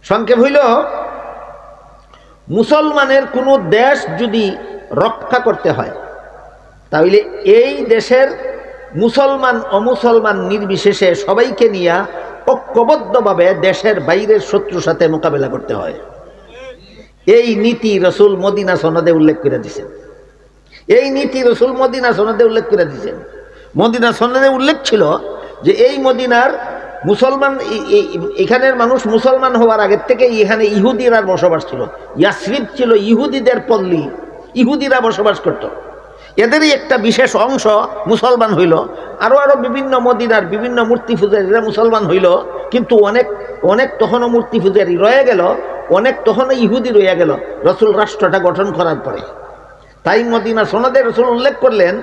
সংক্ষেপ হইল, মুসলমানের কোনো দেশ যদি রক্ষা করতে হয় তাহলে এই দেশের মুসলমান অমুসলমান নির্বিশেষে সবাইকে নিয়ে ঐক্যবদ্ধভাবে দেশের বাইরের শত্রুর সাথে মোকাবেলা করতে হয়। এই নীতি রাসূল মদিনা সনদে উল্লেখ করে দিয়েছেন। মদিনা সনদে উল্লেখ ছিল যে এই মদিনার মুসলমান, এখানের মানুষ মুসলমান হওয়ার আগের থেকে এখানে ইহুদিরা বসবাস ছিল। ইয়াসরিব ছিল ইহুদিদের পল্লী, ইহুদিরা বসবাস করত। এদেরই একটা বিশেষ অংশ মুসলমান হইল। আরো বিভিন্ন মদিনার বিভিন্ন মূর্তি পূজারীরা মুসলমান হইল, কিন্তু অনেক তখনও মূর্তি পূজারী রয়ে গেল, অনেক তখনও ইহুদি রয়ে গেল রাসূল রাষ্ট্রটা গঠন করার পরে। তাই মদিনা সনদে রাসূল উল্লেখ করলেন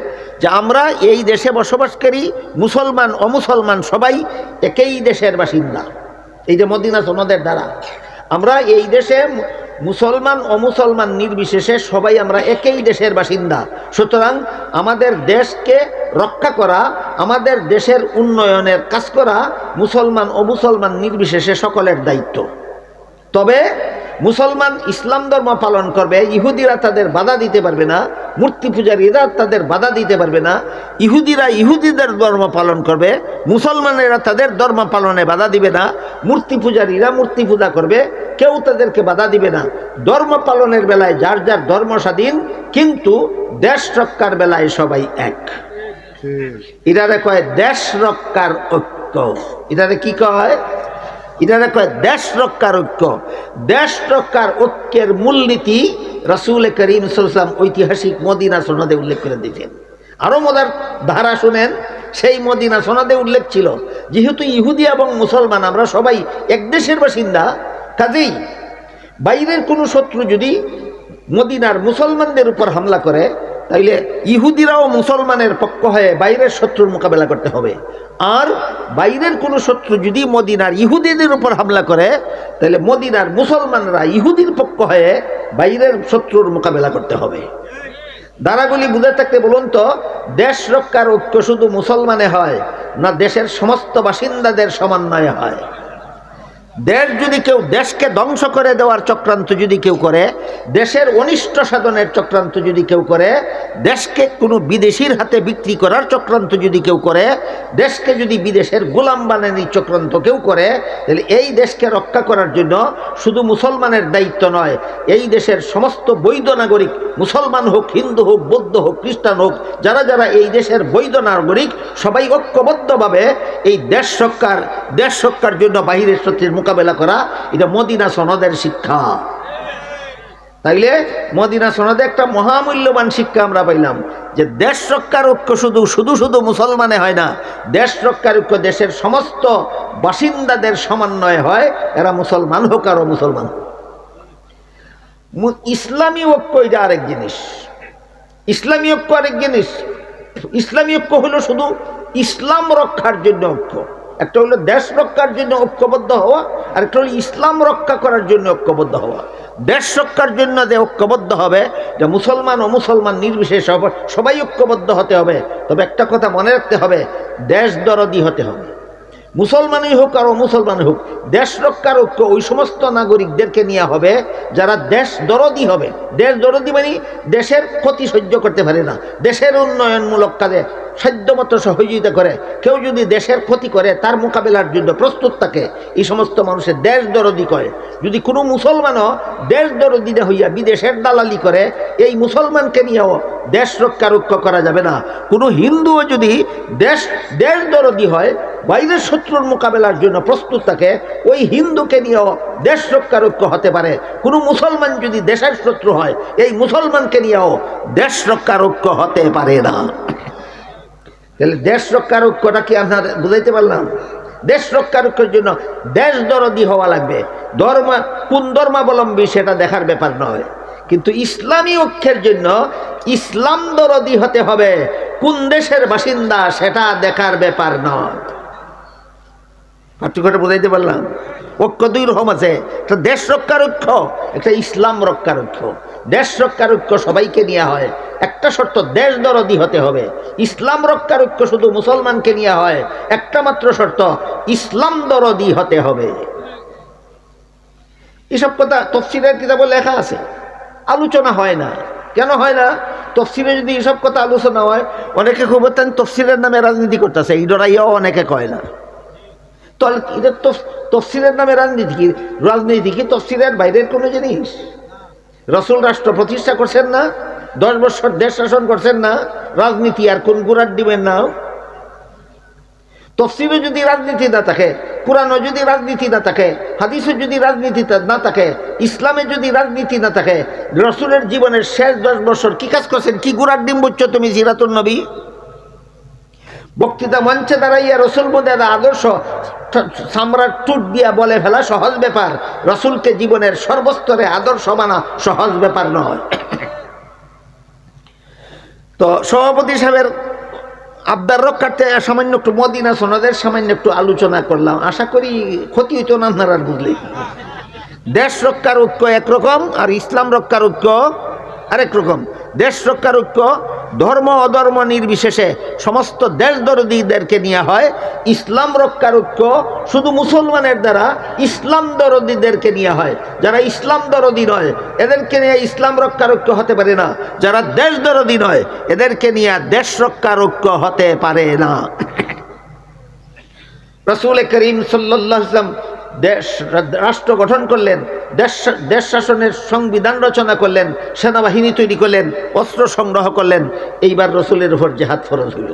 যে আমরা এই দেশে বসবাসকারী মুসলমান অমুসলমান সবাই একই দেশের বাসিন্দা। এই যে মদিনা সনদের দ্বারা আমরা এই দেশে মুসলমান অমুসলমান নির্বিশেষে সবাই আমরা একই দেশের বাসিন্দা। সুতরাং আমাদের দেশকে রক্ষা করা, আমাদের দেশের উন্নয়নের কাজ করা মুসলমান অমুসলমান নির্বিশেষে সকলের দায়িত্ব। তবে মুসলমান ইসলাম ধর্ম পালন করবে, ইহুদিরা তাদের বাধা দিতে পারবে না, মূর্তি পূজারীরা তাদের বাধা দিতে পারবে না। ইহুদিরা ইহুদিদের ধর্ম পালন করবে, মুসলমানেরা তাদের ধর্ম পালনে বাধা দিবে না। মূর্তি পূজারীরা মূর্তি পূজা করবে, কেউ তাদেরকে বাধা দিবে না। ধর্ম পালনের বেলায় যার যার ধর্ম স্বাধীন, কিন্তু দেশ রক্ষার বেলায় সবাই এক। এটারে কয় দেশ রক্ষার ঐক্য। এটারে কি কয়? এটারে কয় দেশ রক্ষার ঐক্য। দেশ রক্ষার ঐক্যের মূলনীতি রাসূল করিম সাল্লাল্লাহু আলাইহি ওয়াসাল্লাম ঐতিহাসিক মদিনা সনদে উল্লেখ করে দিয়েছেন। আরো মজার ধারা শুনেন, সেই মদিনা সনদে উল্লেখ ছিল যেহেতু ইহুদি এবং মুসলমান আমরা সবাই এক দেশের বাসিন্দা, কাজেই বাইরের কোনো শত্রু যদি মদিনার মুসলমানদের উপর হামলা করে তাইলে ইহুদিরাও মুসলমানের পক্ষ হয়ে বাইরের শত্রুর মোকাবেলা করতে হবে। আর বাইরের কোনো শত্রু যদি মদিনার ইহুদিদের উপর হামলা করে তাহলে মদিনার মুসলমানরা ইহুদির পক্ষ হয়ে বাইরের শত্রুর মোকাবেলা করতে হবে। ধারাগুলি বুঝে থাকতে বলুন তো, দেশ রক্ষার ঐক্য শুধু মুসলমানে হয় না দেশের সমস্ত বাসিন্দাদের সমন্বয়ে হয়? দেশ যদি কেউ দেশকে ধ্বংস করে দেওয়ার চক্রান্ত যদি কেউ করে, দেশের অনিষ্ট সাধনের চক্রান্ত যদি কেউ করে, দেশকে কোনো বিদেশির হাতে বিক্রি করার চক্রান্ত যদি কেউ করে, দেশকে যদি বিদেশের গোলাম বানানোর চক্রান্ত কেউ করে, তাহলে এই দেশকে রক্ষা করার জন্য শুধু মুসলমানের দায়িত্ব নয়, এই দেশের সমস্ত বৈধ নাগরিক, মুসলমান হোক, হিন্দু হোক, বৌদ্ধ হোক, খ্রিস্টান হোক, যারা যারা এই দেশের বৈধ নাগরিক সবাই ঐক্যবদ্ধভাবে এই দেশ রক্ষার জন্য বাহিরের শত্রুর মোকাবেলা করা। এটা মদিনা সনদের শিক্ষা। তাইলে মদিনা সনদে একটা মহামূল্যবান শিক্ষা আমরা পাইলাম যে দেশ রক্ষার ঐক্য শুধু মুসলমানে হয় না, দেশ রক্ষার ঐক্য দেশের সমস্ত বাসিন্দাদের সমন্বয়ে হয়, এরা মুসলমান হোক আর মুসলমান হোক। ইসলামী ঐক্য এটা আরেক জিনিস, ইসলামী ঐক্য আরেক জিনিস। ইসলামী ঐক্য হলো শুধু ইসলাম রক্ষার জন্য ঐক্য। একটা হলো দেশ রক্ষার জন্য ঐক্যবদ্ধ হওয়া, আর একটা হলো ইসলাম রক্ষা করার জন্য ঐক্যবদ্ধ হওয়া। দেশ রক্ষার জন্য যে ঐক্যবদ্ধ হবে, যে মুসলমান ও মুসলমান নির্বিশেষে সবাই ঐক্যবদ্ধ হতে হবে। তবে একটা কথা মনে রাখতে হবে, দেশ দরদি হতে হবে। মুসলমানই হোক আর অমুসলমান হোক, দেশ রক্ষার ঐক্য ওই সমস্ত নাগরিকদেরকে নিয়ে হবে যারা দেশ দরদি হবে। দেশ দরদি মানে দেশের ক্ষতি সহ্য করতে পারে না, দেশের উন্নয়নমূলক কাজে সাধ্যমতো সহযোগিতা করে। কেউ যদি দেশের ক্ষতি করে তার মোকাবিলার জন্য প্রস্তুত থাকে, এই সমস্ত মানুষের দেশ দরদি করে। যদি কোনো মুসলমানও দেশ দরদি হইয়া বিদেশের দালালি করে, এই মুসলমানকে নিয়েও দেশ রক্ষা রক্ষা করা যাবে না। কোনো হিন্দুও যদি দেশ দরদি হয়, বাইরের শত্রুর মোকাবেলার জন্য প্রস্তুত থাকে, ওই হিন্দুকে নিয়েও দেশ রক্ষা রক্ষা হতে পারে। কোনো মুসলমান যদি দেশের শত্রু হয়, এই মুসলমানকে নিয়েও দেশ রক্ষা রক্ষা হতে পারে না। তাহলে দেশ রক্ষা রক্ষাটা কি আপনার বুঝাইতে পারলাম? দেশ রক্ষা রক্ষার জন্য দেশ দরদি হওয়া লাগবে। কোন ধর্মাবলম্বী সেটা দেখার ব্যাপার নয়, কিন্তু ইসলামী ঐক্যের জন্য ইসলাম দরদি হতে হবে। কোন দেশের বাসিন্দা সেটা দেখার ব্যাপার নয়। পার্থক্যটা বুঝাইতে পারলাম? ঐক্য দুই রকম আছে, একটা দেশ রক্ষার ঐক্য, একটা ইসলাম রক্ষার ঐক্য। দেশ রক্ষার ঐক্য সবাইকে নিয়ে হয়, একটা শর্ত দেশ দরদি হতে হবে। ইসলাম রক্ষার ঐক্য শুধু মুসলমানকে নিয়ে হয়, একটা মাত্র শর্ত ইসলাম দরদি হতে হবে। এসব কথা তফসিরের কিতাবে লেখা আছে, আলোচনা হয় না। কেন হয় না? তফসিরে যদি এসব কথা আলোচনা হয়, অনেকে খুব তফসিরের নামে রাজনীতি করতেছে, এই ডরাইয়াও অনেকে কয় না। তাহলে এটা তফসিলের নামে রাজনীতি কি তফসিলের বাইরের কোনো জিনিস? রাসূল রাষ্ট্র প্রতিষ্ঠা করছেন না, 10 বছর দেশ শাসন করছেন না, রাজনীতি আর কোন গুড়ার দিবেন না? তফসিলে যদি রাজনীতি না থাকে, কোরআনে যদি রাজনীতি না থাকে, হাদিসে যদি রাজনীতি না থাকে, ইসলামে যদি রাজনীতি না থাকে, রাসূলের জীবনের শেষ 10 বছর কি কাজ করছেন? কি গুড়ার ডিম বুঝছো তুমি সিরাতুন নবী? বক্তৃতা মঞ্চে দাঁড়াইয়া রসুল বোধের আদর্শ সামরার টুট দিয়া বলে ফেলা সহজ ব্যাপার। রসুলকে জীবনের সর্বস্তরে আদর্শ মানা সহজ ব্যাপার নয়। তো সভাপতি সাহেবের আবদার রক্ষার্থে সামান্য একটু মদিনা সনদের সামান্য একটু আলোচনা করলাম। আশা করি ক্ষতি হইতো না আপনারা বুঝলে। দেশ রক্ষার ঐক্য একরকম, আর ইসলাম রক্ষার ঐক্য আরেক রকম। দেশ রক্ষার ঐক্য ধর্ম অধর্ম নির্বিশেষে সমস্ত দেশ দরদিদেরকে নিয়ে হয়। ইসলাম রক্ষার ঐক্য শুধু মুসলমানের দ্বারা ইসলাম দরদিদেরকে নিয়ে হয়। যারা ইসলাম দরদি নয় এদেরকে নিয়ে ইসলাম রক্ষার ঐক্য হতে পারে না। যারা দেশ দরদি নয় এদেরকে নিয়ে দেশ রক্ষার ঐক্য হতে পারে না। রাসূল করিম সাল্লাল্লাহু আলাইহি ওয়াসাল্লাম রাষ্ট্র গঠন করলেন, দেশ শাসনের সংবিধান রচনা করলেন, সেনাবাহিনী তৈরি করলেন, অস্ত্র সংগ্রহ করলেন। এইবার রসুলের উপর জেহাদ ফরজ হইল।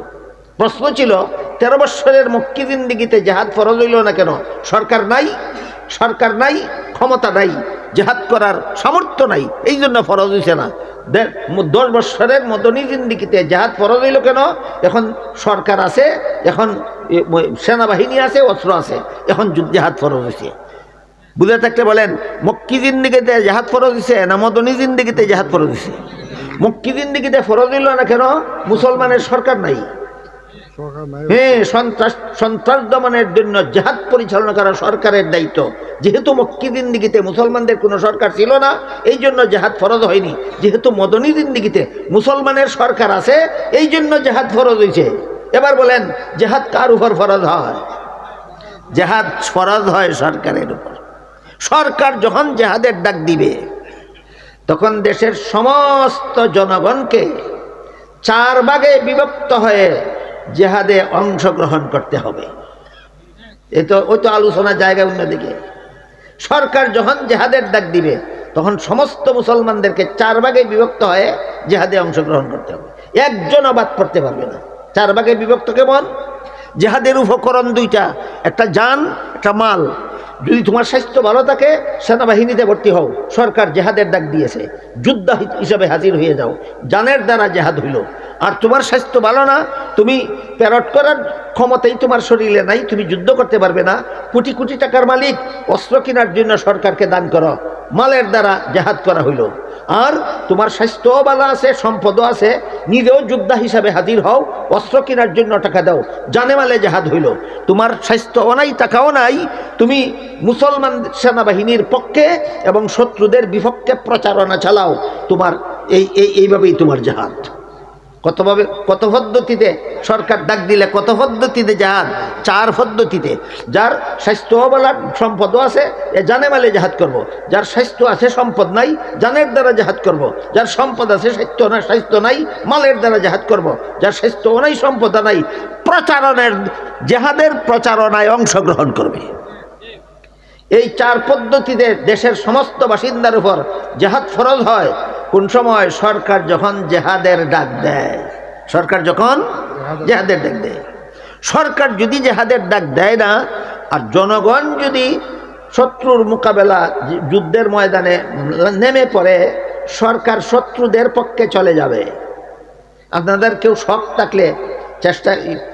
প্রশ্ন ছিল 13 বৎসরের মক্কি জিন্দিগিতে জেহাদ ফরজ হইল না কেন? সরকার নাই, ক্ষমতা নাই, জেহাদ করার সামর্থ্য নাই, এই জন্য ফরজ হইছে না। 10 বৎসরের মদনী জিন্দিগিতে জেহাদ ফরজ হইল কেন? এখন সরকার আছে, এখন সেনাবাহিনী আছে, অস্ত্র আছে, এখন জেহাদ ফরজ হয়েছে। বুঝে থাকতে বলেন, মক্কি জিন্দিগিতে জেহাদ ফরজ হয়েছে না মদনী জিন্দিগিতে জেহাদ ফরজ হয়েছে? মক্কি জিন্দিগিতে ফরজ হইল না কেন? মুসলমানের সরকার নাই। হ্যাঁ, সন্ত্রাস দমনের জন্য জেহাদ পরিচালনা করা সরকারের দায়িত্ব। যেহেতু মক্কি জিন্দিগিতে মুসলমানদের কোনো সরকার ছিল না, এই জন্য জেহাদ ফরজ হয়নি। যেহেতু মদনী জিন্দিগিতে মুসলমানের সরকার আছে, এই জন্য জেহাদ ফরজ হয়েছে। এবার বলেন, জেহাদ কার উপর ফরজ হয়? জেহাদ ফরজ হয় সরকারের উপর। সরকার যখন জেহাদের ডাক দিবে তখন দেশের সমস্ত জনগণকে 4 ভাগে বিভক্ত হয়ে জেহাদে অংশগ্রহণ করতে হবে। ওই তো আলোচনার জায়গা অন্যদিকে। সরকার যখন জেহাদের ডাক দিবে তখন সমস্ত মুসলমানদেরকে 4 ভাগে বিভক্ত হয়ে জেহাদে অংশগ্রহণ করতে হবে। একজনও বাদ পড়তে পারবে না। 4 ভাগে বিভক্ত কেমন? জেহাদের উপকরণ 2টা, একটা জান, একটা মাল। যদি তোমার স্বাস্থ্য ভালো থাকে সেনাবাহিনীতে ভর্তি হও, সরকার জেহাদের ডাক দিয়েছে, যোদ্ধা হিসাবে হাজির হয়ে যাও, জানের দ্বারা জেহাদ হইল। আর তোমার স্বাস্থ্য ভালো না, তুমি প্যারট করার ক্ষমতাই তোমার শরীরে নাই, তুমি যুদ্ধ করতে পারবে না, কোটি কোটি টাকার মালিক, অস্ত্র কেনার জন্য সরকারকে দান করো, মালের দ্বারা জেহাদ করা হইল। আর তোমার স্বাস্থ্যও ভালো আছে, সম্পদও আছে, নিজেও যোদ্ধা হিসাবে হাজির হও, অস্ত্র কেনার জন্য টাকা দাও, জানে মালে জেহাদ হইল। তোমার স্বাস্থ্যও নাই, টাকাও নাই, তুমি মুসলমান সেনাবাহিনীর পক্ষে এবং শত্রুদের বিপক্ষে প্রচারণা চালাও, তোমার এইভাবেই তোমার জেহাদ। কতভাবে, কত পদ্ধতিতে সরকার ডাক দিলে, কত পদ্ধতিতে জাহাদ, 4 পদ্ধতিতে। যার স্বাস্থ্যওয়ালা সম্পদও আছে, এ জানে মালে জাহাদ করব। যার স্বাস্থ্য আছে সম্পদ নাই, জানের দ্বারা জাহাদ করব। যার সম্পদ আছে স্বাস্থ্য নাই, মালের দ্বারা জাহাদ করব। যার স্বাস্থ্যও নাই, সম্পদ নাই, জাহাদের প্রচারণায় অংশগ্রহণ করবে। এই 4 পদ্ধতিতে দেশের সমস্ত বাসিন্দার উপর জাহাদ ফরজ হয়। কোন সময়? সরকার যখন জেহাদের ডাক দেয়। সরকার যখন জেহাদের ডাক দেয়। সরকার যদি জেহাদের ডাক দেয় না, আর জনগণ যদি শত্রুর মোকাবেলা যুদ্ধের ময়দানে নেমে পড়ে, সরকার শত্রুদের পক্ষে চলে যাবে। আপনাদের কেউ শখ থাকলে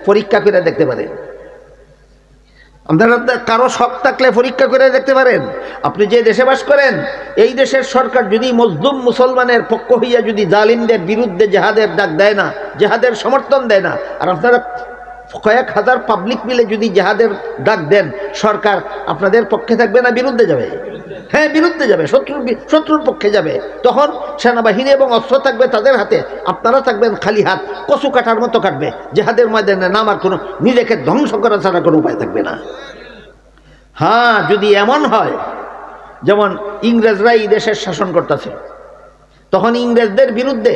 পরীক্ষা করে দেখতে পারেন। আপনারা কারো শখ থাকলে পরীক্ষা করে দেখতে পারেন। আপনি যে দেশে বাস করেন, এই দেশের সরকার যদি মজলুম মুসলমানের পক্ষ হইয়া যদি জালিমদের বিরুদ্ধে জেহাদের ডাক দেয় না, জেহাদের সমর্থন দেয় না, আর আপনারা কয়েক হাজার পাবলিক মিলে যদি জেহাদের ডাক দেন, সরকার আপনাদের পক্ষে থাকবে না বিরুদ্ধে যাবে? হ্যাঁ, বিরুদ্ধে যাবে, শত্রুর পক্ষে যাবে। তখন সেনাবাহিনী এবং অস্ত্র থাকবে তাদের হাতে, আপনারা থাকবেন খালি হাত, কচু কাটার মতো কাটবে। জেহাদের ময়দানে নামার কোনো, নিজেকে ধ্বংস করা ছাড়া কোনো উপায় থাকবে না। হ্যাঁ, যদি এমন হয় যেমন ইংরেজরা এই দেশের শাসন করতেছে, তখন ইংরেজদের বিরুদ্ধে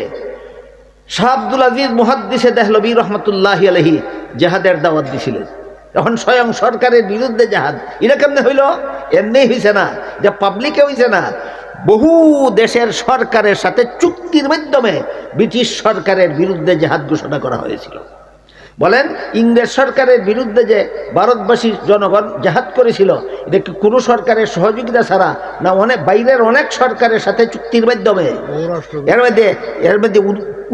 শাহ আব্দুল আজিজ মুহাদ্দিসে দেহলভী রহমতুল্লাহি আলাইহি জেহাদের দাওয়াত দিছিলেন। এখন স্বয়ং সরকারের বিরুদ্ধে জেহাদ, এটা কেমনে হইল? এমনি হইছে না, যে পাবলিকে হইছে না, বহু দেশের সরকারের সাথে চুক্তির মাধ্যমে ব্রিটিশ সরকারের বিরুদ্ধে জেহাদ ঘোষণা করা হয়েছিল। বলেন, ইংরেজ সরকারের বিরুদ্ধে যে ভারতবাসী জনগণ জেহাদ করেছিল, এটা কি কোনো সরকারের সহযোগিতা ছাড়া না, অনেক বাইরের অনেক সরকারের সাথে চুক্তির মাধ্যমে? এর মধ্যে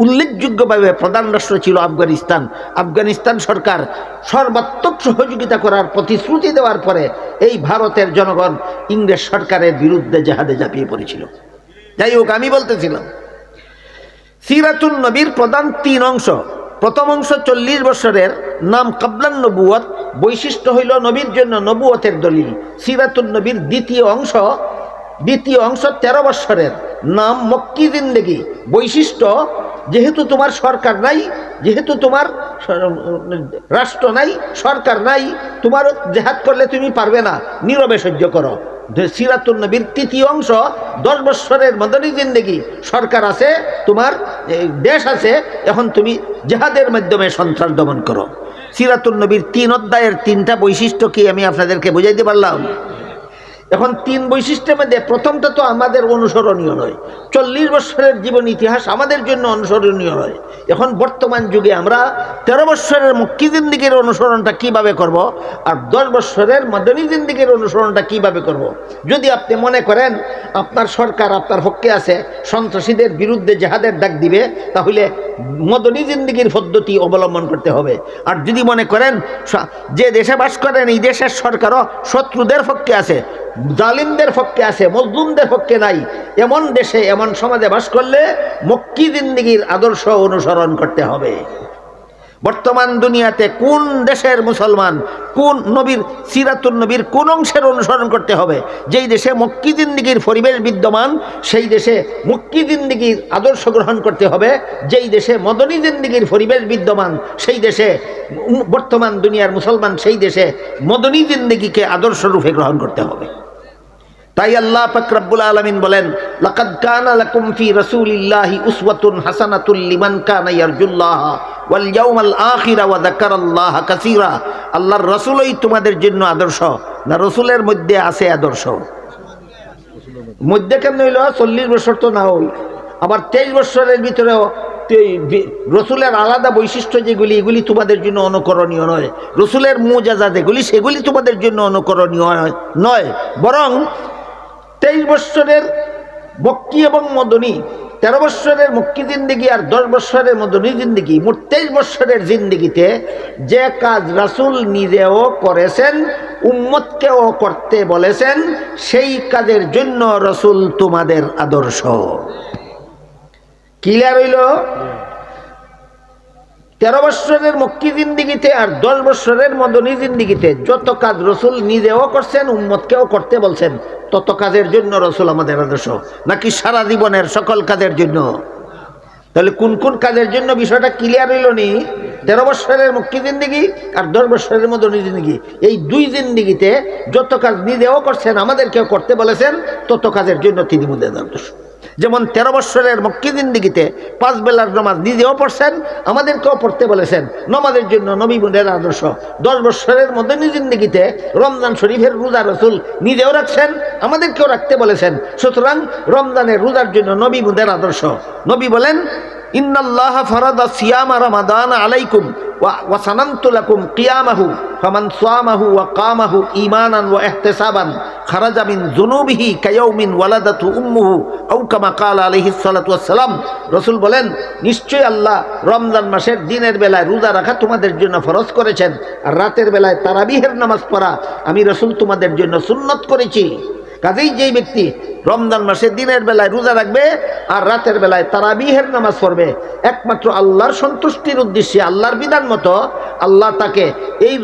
উল্লেখযোগ্যভাবে প্রধান রাষ্ট্র ছিল আফগানিস্তান। আফগানিস্তান সরকার সর্বাত্মক সহযোগিতা করার প্রতিশ্রুতি দেওয়ার পরে এই ভারতের জনগণ ইংরেজ সরকারের বিরুদ্ধে জেহাদে ঝাঁপিয়ে পড়েছিল। যাই হোক, আমি বলতেছিলাম সিরাতুন নবীর প্রধান 3 অংশ। প্রথম অংশ 40 বছরের, নাম কাবলান নবুয়ত, বৈশিষ্ট্য হইল নবীর জন্য নবুয়তের দলিল। সিরাতুন নবীর দ্বিতীয় অংশ 13 বছরের, নাম মক্কি জিন্দেগি, বৈশিষ্ট্য যেহেতু তোমার সরকার নাই, যেহেতু তোমার রাষ্ট্র নাই, সরকার নাই, তোমার জেহাদ করলে তুমি পারবে না, নীরবে সহ্য করো। সিরাতুন নবীর তৃতীয় অংশ 10 বছরের মদনী জিন্দেগি, সরকার আছে, তোমার দেশ আছে, এখন তুমি জেহাদের মাধ্যমে সন্ত্রাস দমন করো। সিরাতুন নবীর 3 অধ্যায়ের 3টা বৈশিষ্ট্য কি আমি আপনাদেরকে বুঝাইতে পারলাম? এখন 3 বৈশিষ্ট্যের মধ্যে প্রথমটা তো আমাদের অনুসরণীয় নয়। 40 বছরের জীবন ইতিহাস আমাদের জন্য অনুসরণীয় নয়। এখন বর্তমান যুগে আমরা 13 বছরের মক্কি জিন্দেগির অনুসরণটা কিভাবে করব, আর 10 বছরের মদনী জিন্দেগির অনুসরণটা কিভাবে করব। যদি আপনি মনে করেন আপনার সরকার আপনার পক্ষে আছে, সন্ত্রাসীদের বিরুদ্ধে জেহাদের ডাক দিবে, তাহলে মদনী জিন্দেগির পদ্ধতি অবলম্বন করতে হবে। আর যদি মনে করেন যে দেশে বাস করেন এই দেশের সরকারও শত্রুদের পক্ষে আছে, জালিমদের পক্ষে আছে, মজলুমদের পক্ষে নাই, এমন দেশে এমন সমাজে বাস করলে মক্কি জিন্দেগির আদর্শ অনুসরণ করতে হবে। বর্তমান দুনিয়াতে কোন দেশের মুসলমান কোন নবীর, সিরাতুন নবীর কোন অংশের অনুসরণ করতে হবে? যেই দেশে মক্কি জিন্দেগির পরিবেশ বিদ্যমান, সেই দেশে মক্কি জিন্দেগির আদর্শ গ্রহণ করতে হবে। যেই দেশে মদনী জিন্দেগির পরিবেশ বিদ্যমান, সেই দেশে বর্তমান দুনিয়ার মুসলমান সেই দেশে মদনী জিন্দেগিকে আদর্শ রূপে গ্রহণ করতে হবে। তাই আল্লাহ পাক রব্বুল আলামিন বলেন, লাকাদ কানা লাকুম ফি রাসূলিল্লাহি উসওয়াতুন হাসানাতুল লিমান কানা ইয়ারজুল্লাহ ওয়াল ইয়াউমাল আখিরা ওয়া যাকারাল্লাহা কাসীরা। আল্লাহর রাসূলই তোমাদের জন্য আদর্শ। না, রাসূলের মধ্যে আছে আদর্শ? মধ্যে কেমন হইল? 40 বছর তো না হই, আবার 23 বছরের ভিতরেও রসুলের আলাদা বৈশিষ্ট্য যেগুলি, এগুলি তোমাদের জন্য অনুকরণীয় নয়। রসুলের মুজাজা যেগুলি, সেগুলি তোমাদের জন্য অনুকরণীয় নয়, বরং 23 বছরের মক্কি এবং মদনী, 13 বছরের মক্কি জিন্দেগি আর 10 বছরের মদনী জিন্দেগি, মোট 23 বছরের জিন্দেগিতে যে কাজ রাসূল নিজেও করেছেন, উম্মতকেও করতে বলেছেন, সেই কাজের জন্য রাসূল তোমাদের আদর্শ। ক্লিয়ার হইল? 13 বছরের মক্কি জিন্দেগিতে আর 10 বছরের মদনী জিন্দেগিতে যত কাজ রসুল নিজেও করছেন, উম্মতকেও করতে বলছেন, তত কাজের জন্য রসুল আমাদের আদর্শ। নাকি সারা জীবনের সকল কাজের জন্য? তাহলে কোন কোন কাজের জন্য বিষয়টা ক্লিয়ার হইল নি? 13 বৎসরের মক্কি জিন্দিগি আর 10 বৎসরের মদনী জিন্দিগি, এই দুই জিন্দিগিতে যত কাজ নিজেও করছেন, আমাদেরকেও করতে বলেছেন, তত কাজের জন্য তিনি মুদের আদর্শ। যেমন 13 বৎসরের মক্কি জিন্দিগিতে 5 বেলার নামাজ নিজেও পড়ছেন, আমাদেরকেও পড়তে বলেছেন, নামাজের জন্য নবী মুদের আদর্শ। 10 বৎসরের মদনী জিন্দিগিতে রমজান শরীফের রোজা রাসূল নিজেও রাখছেন, আমাদেরকেও রাখতে বলেছেন। সুতরাং রমজানের রোজার জন্য নবী মুদের আদর্শ। নবী বলেন, ইন্নাল্লাহা ফারাদা সিয়ামা রমাদান আলাইকুম ওয়া সানানতু লাকুম কিয়ামাহু ফামান সামাহু ওয়া কামাহু ঈমানান ওয়া ইহতিসাবান খারাজা মিন যুনুবিহি কায়াউমিন ওয়ালাদাতু উম্মুহু আও কামা ক্বালা আলাইহিস সালাতু ওয়াস সালাম। রাসূল বলেন, নিশ্চয়ই আল্লাহ রমজান মাসের দিনের বেলায় রোজা রাখা তোমাদের জন্য ফরজ করেছেন, আর রাতের বেলায় তারাবিহের নামাজ পড়া আমি রাসূল তোমাদের জন্য সুন্নত করেছি। কাজেই যেই ব্যক্তি রমজান মাসে দিনের বেলায় রোজা রাখবে আর রাতের বেলায় তারাবিহের নামাজ পড়বে, একমাত্র আল্লাহর সন্তুষ্টির উদ্দেশ্যে, আল্লাহর বিধান মতো আল্লাহ তাকে এই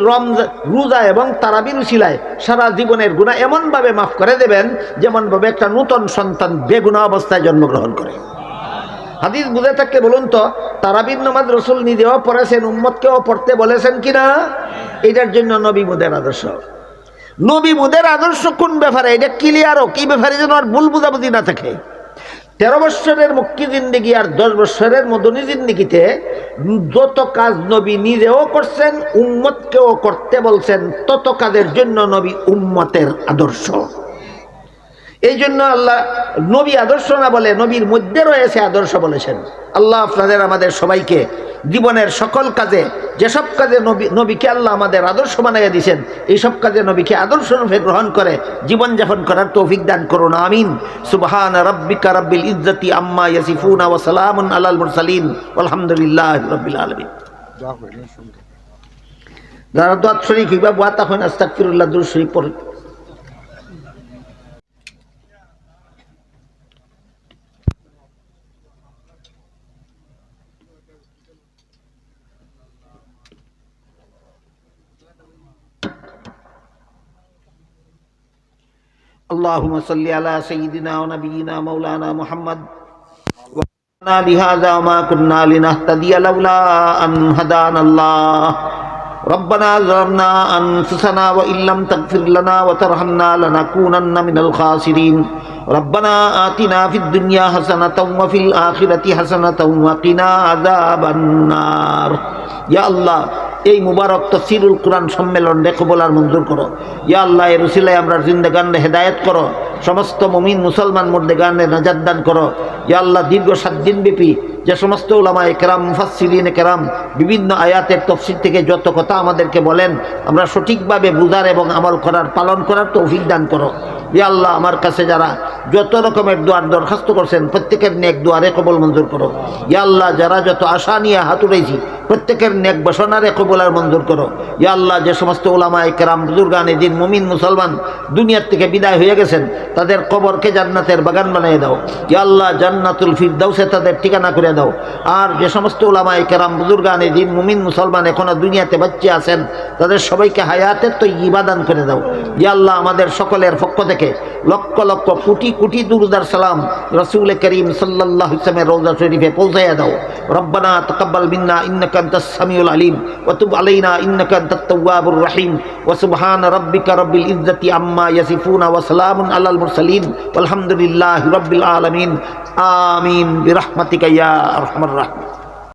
রোজা এবং তারাবির উসিলায় সারা জীবনের গুনাহ এমনভাবে মাফ করে দেবেন যেমনভাবে একটা নূতন সন্তান বেগুনাহ অবস্থায় জন্মগ্রহণ করে। হাদিস বুঝে থাকলে বলুন তো, তারাবির নামাজ রাসূল নিজেও পড়েছেন, উম্মতকেও পড়তে বলেছেন কিনা? এটার জন্য নবী মুদের আদর্শ। নবী মুদের আদর্শ কোন ব্যাপারে, এটা ক্লিয়ার হোক, এই ব্যাপারে যেন আর ভুল বুঝাবুঝি না থাকে। 13 বৎসরের মক্কি জিন্দিগি আর 10 বৎসরের মদনী জিন্দিগিতে যত কাজ নবী নিজেও করছেন, উম্মতকেও করতে বলছেন, তত কাজের জন্য নবী উম্মতের আদর্শ। এই জন্য আল্লাহ নবী আদর্শ না বলে নবীর মধ্যে রয়েছে আদর্শ বলেছেন। আল্লাহ আপনাদের আমাদের সবাইকে জীবনের সকল কাজে, যেসব কাজে নবীকে আল্লাহ আমাদের আদর্শ বানাইয়া দিয়েছেন, এইসব কাজে নবীকে আদর্শ রূপে গ্রহণ করে জীবনযাপন করার তৌফিক দান করুন, আমিন। সুবহান রাব্বিকা রাব্বিল ইজ্জাতি আম্মা ইয়াসিফুন ওয়া সালামুন আলাল মুরসালিন আলহামদুলিল্লাহি রাব্বিল আলামিন। যারা দোয়া শরীফ হইবা ওয়া তাখন আস্তাগফিরুল্লাহ দুরূদ শরীফ পড়ে। اللهم صل على سيدنا ونبينا مولانا محمد وعلى بهذا وما كنا لنهتدي لولا أن هدانا الله ربنا ظلمنا أنفسنا وإن لم تغفر لنا وترحمنا لنكونن من الخاسرين ربنا آتنا في الدنيا حسنة وفي الآخرة حسنة وقنا عذاب النار يا الله এই মুবারক তাফসীরুল কুরআন সম্মেলন রে কবুল আর মঞ্জুর করো। ইয়া আল্লাহ, এর উসিলায় আমরা জিন্দেগানে হেদায়েত করো, সমস্ত মুমিন মুসলমান মুর্দেগানে নাজাত দান করো। ইয়া আল্লাহ, দীর্ঘ 7 দিন ব্যাপী যে সমস্ত উলামায়ে কেরাম, মুফাসসিরিনে কেরাম বিভিন্ন আয়াতের তাফসীর থেকে যত কথা আমাদেরকে বলেন, আমরা সঠিকভাবে বুঝার এবং আমল করার, পালন করার তৌফিক দান করো। ইয়া আল্লাহ, আমার কাছে যারা যত রকমের দোয়ার দরখাস্ত করছেন প্রত্যেকের নেক দোয়ারে কবুল মঞ্জুর করো। ইয়া আল্লাহ, যারা যত আশা নিয়ে হাত উঠাইছি প্রত্যেকের নেক বাসনারে কবুল আর মঞ্জুর করো। ইয়া আল্লাহ, যে সমস্ত উলামায়ে কেরাম, বুজুর্গানে দিন, মুমিন মুসলমান দুনিয়ার থেকে বিদায় হয়ে গেছেন, তাদের কবরকে জান্নাতের বাগান বানিয়ে দাও। ইয়া আল্লাহ, জান্নাতুল ফিরদাউসে তাদের ঠিকানা করে দাও। আর যে সমস্ত উলামায়ে কেরাম, বুজুর্গানে দিন, মুমিন মুসলমান এখনো দুনিয়াতে বাঁচিয়ে আছেন, তাদের সবাইকে হায়াতের তৈয়্যিবা দান করে দাও। ইয়া আল্লাহ, আমাদের সকলের পক্ষ থেকে লক্ষ লক্ষ কোটি কোটি দুরূদ আর সালাম রাসূল করিম সাল্লাল্লাহু আলাইহি ওয়াসাল্লামের রওজা শরীফে পৌঁছায়া দাও। রব্বানা তাকাব্বাল মিন্না ইন্নাকা আনতাস সামিউল আলিম ওয়া তুব আলাইনা ইন্নাকা আনতাত তাওয়াবুর রহিম ওয়া সুবহানা রাব্বিকা রাব্বিল ইজ্জাতি আম্মা ইয়াসিফুন ওয়া সালামুন আলাল মুরসালিন আলহামদুলিল্লাহি রাব্বিল আলামিন আমিন বিরহমাতিকা ইয়া আরহামার রাহিম।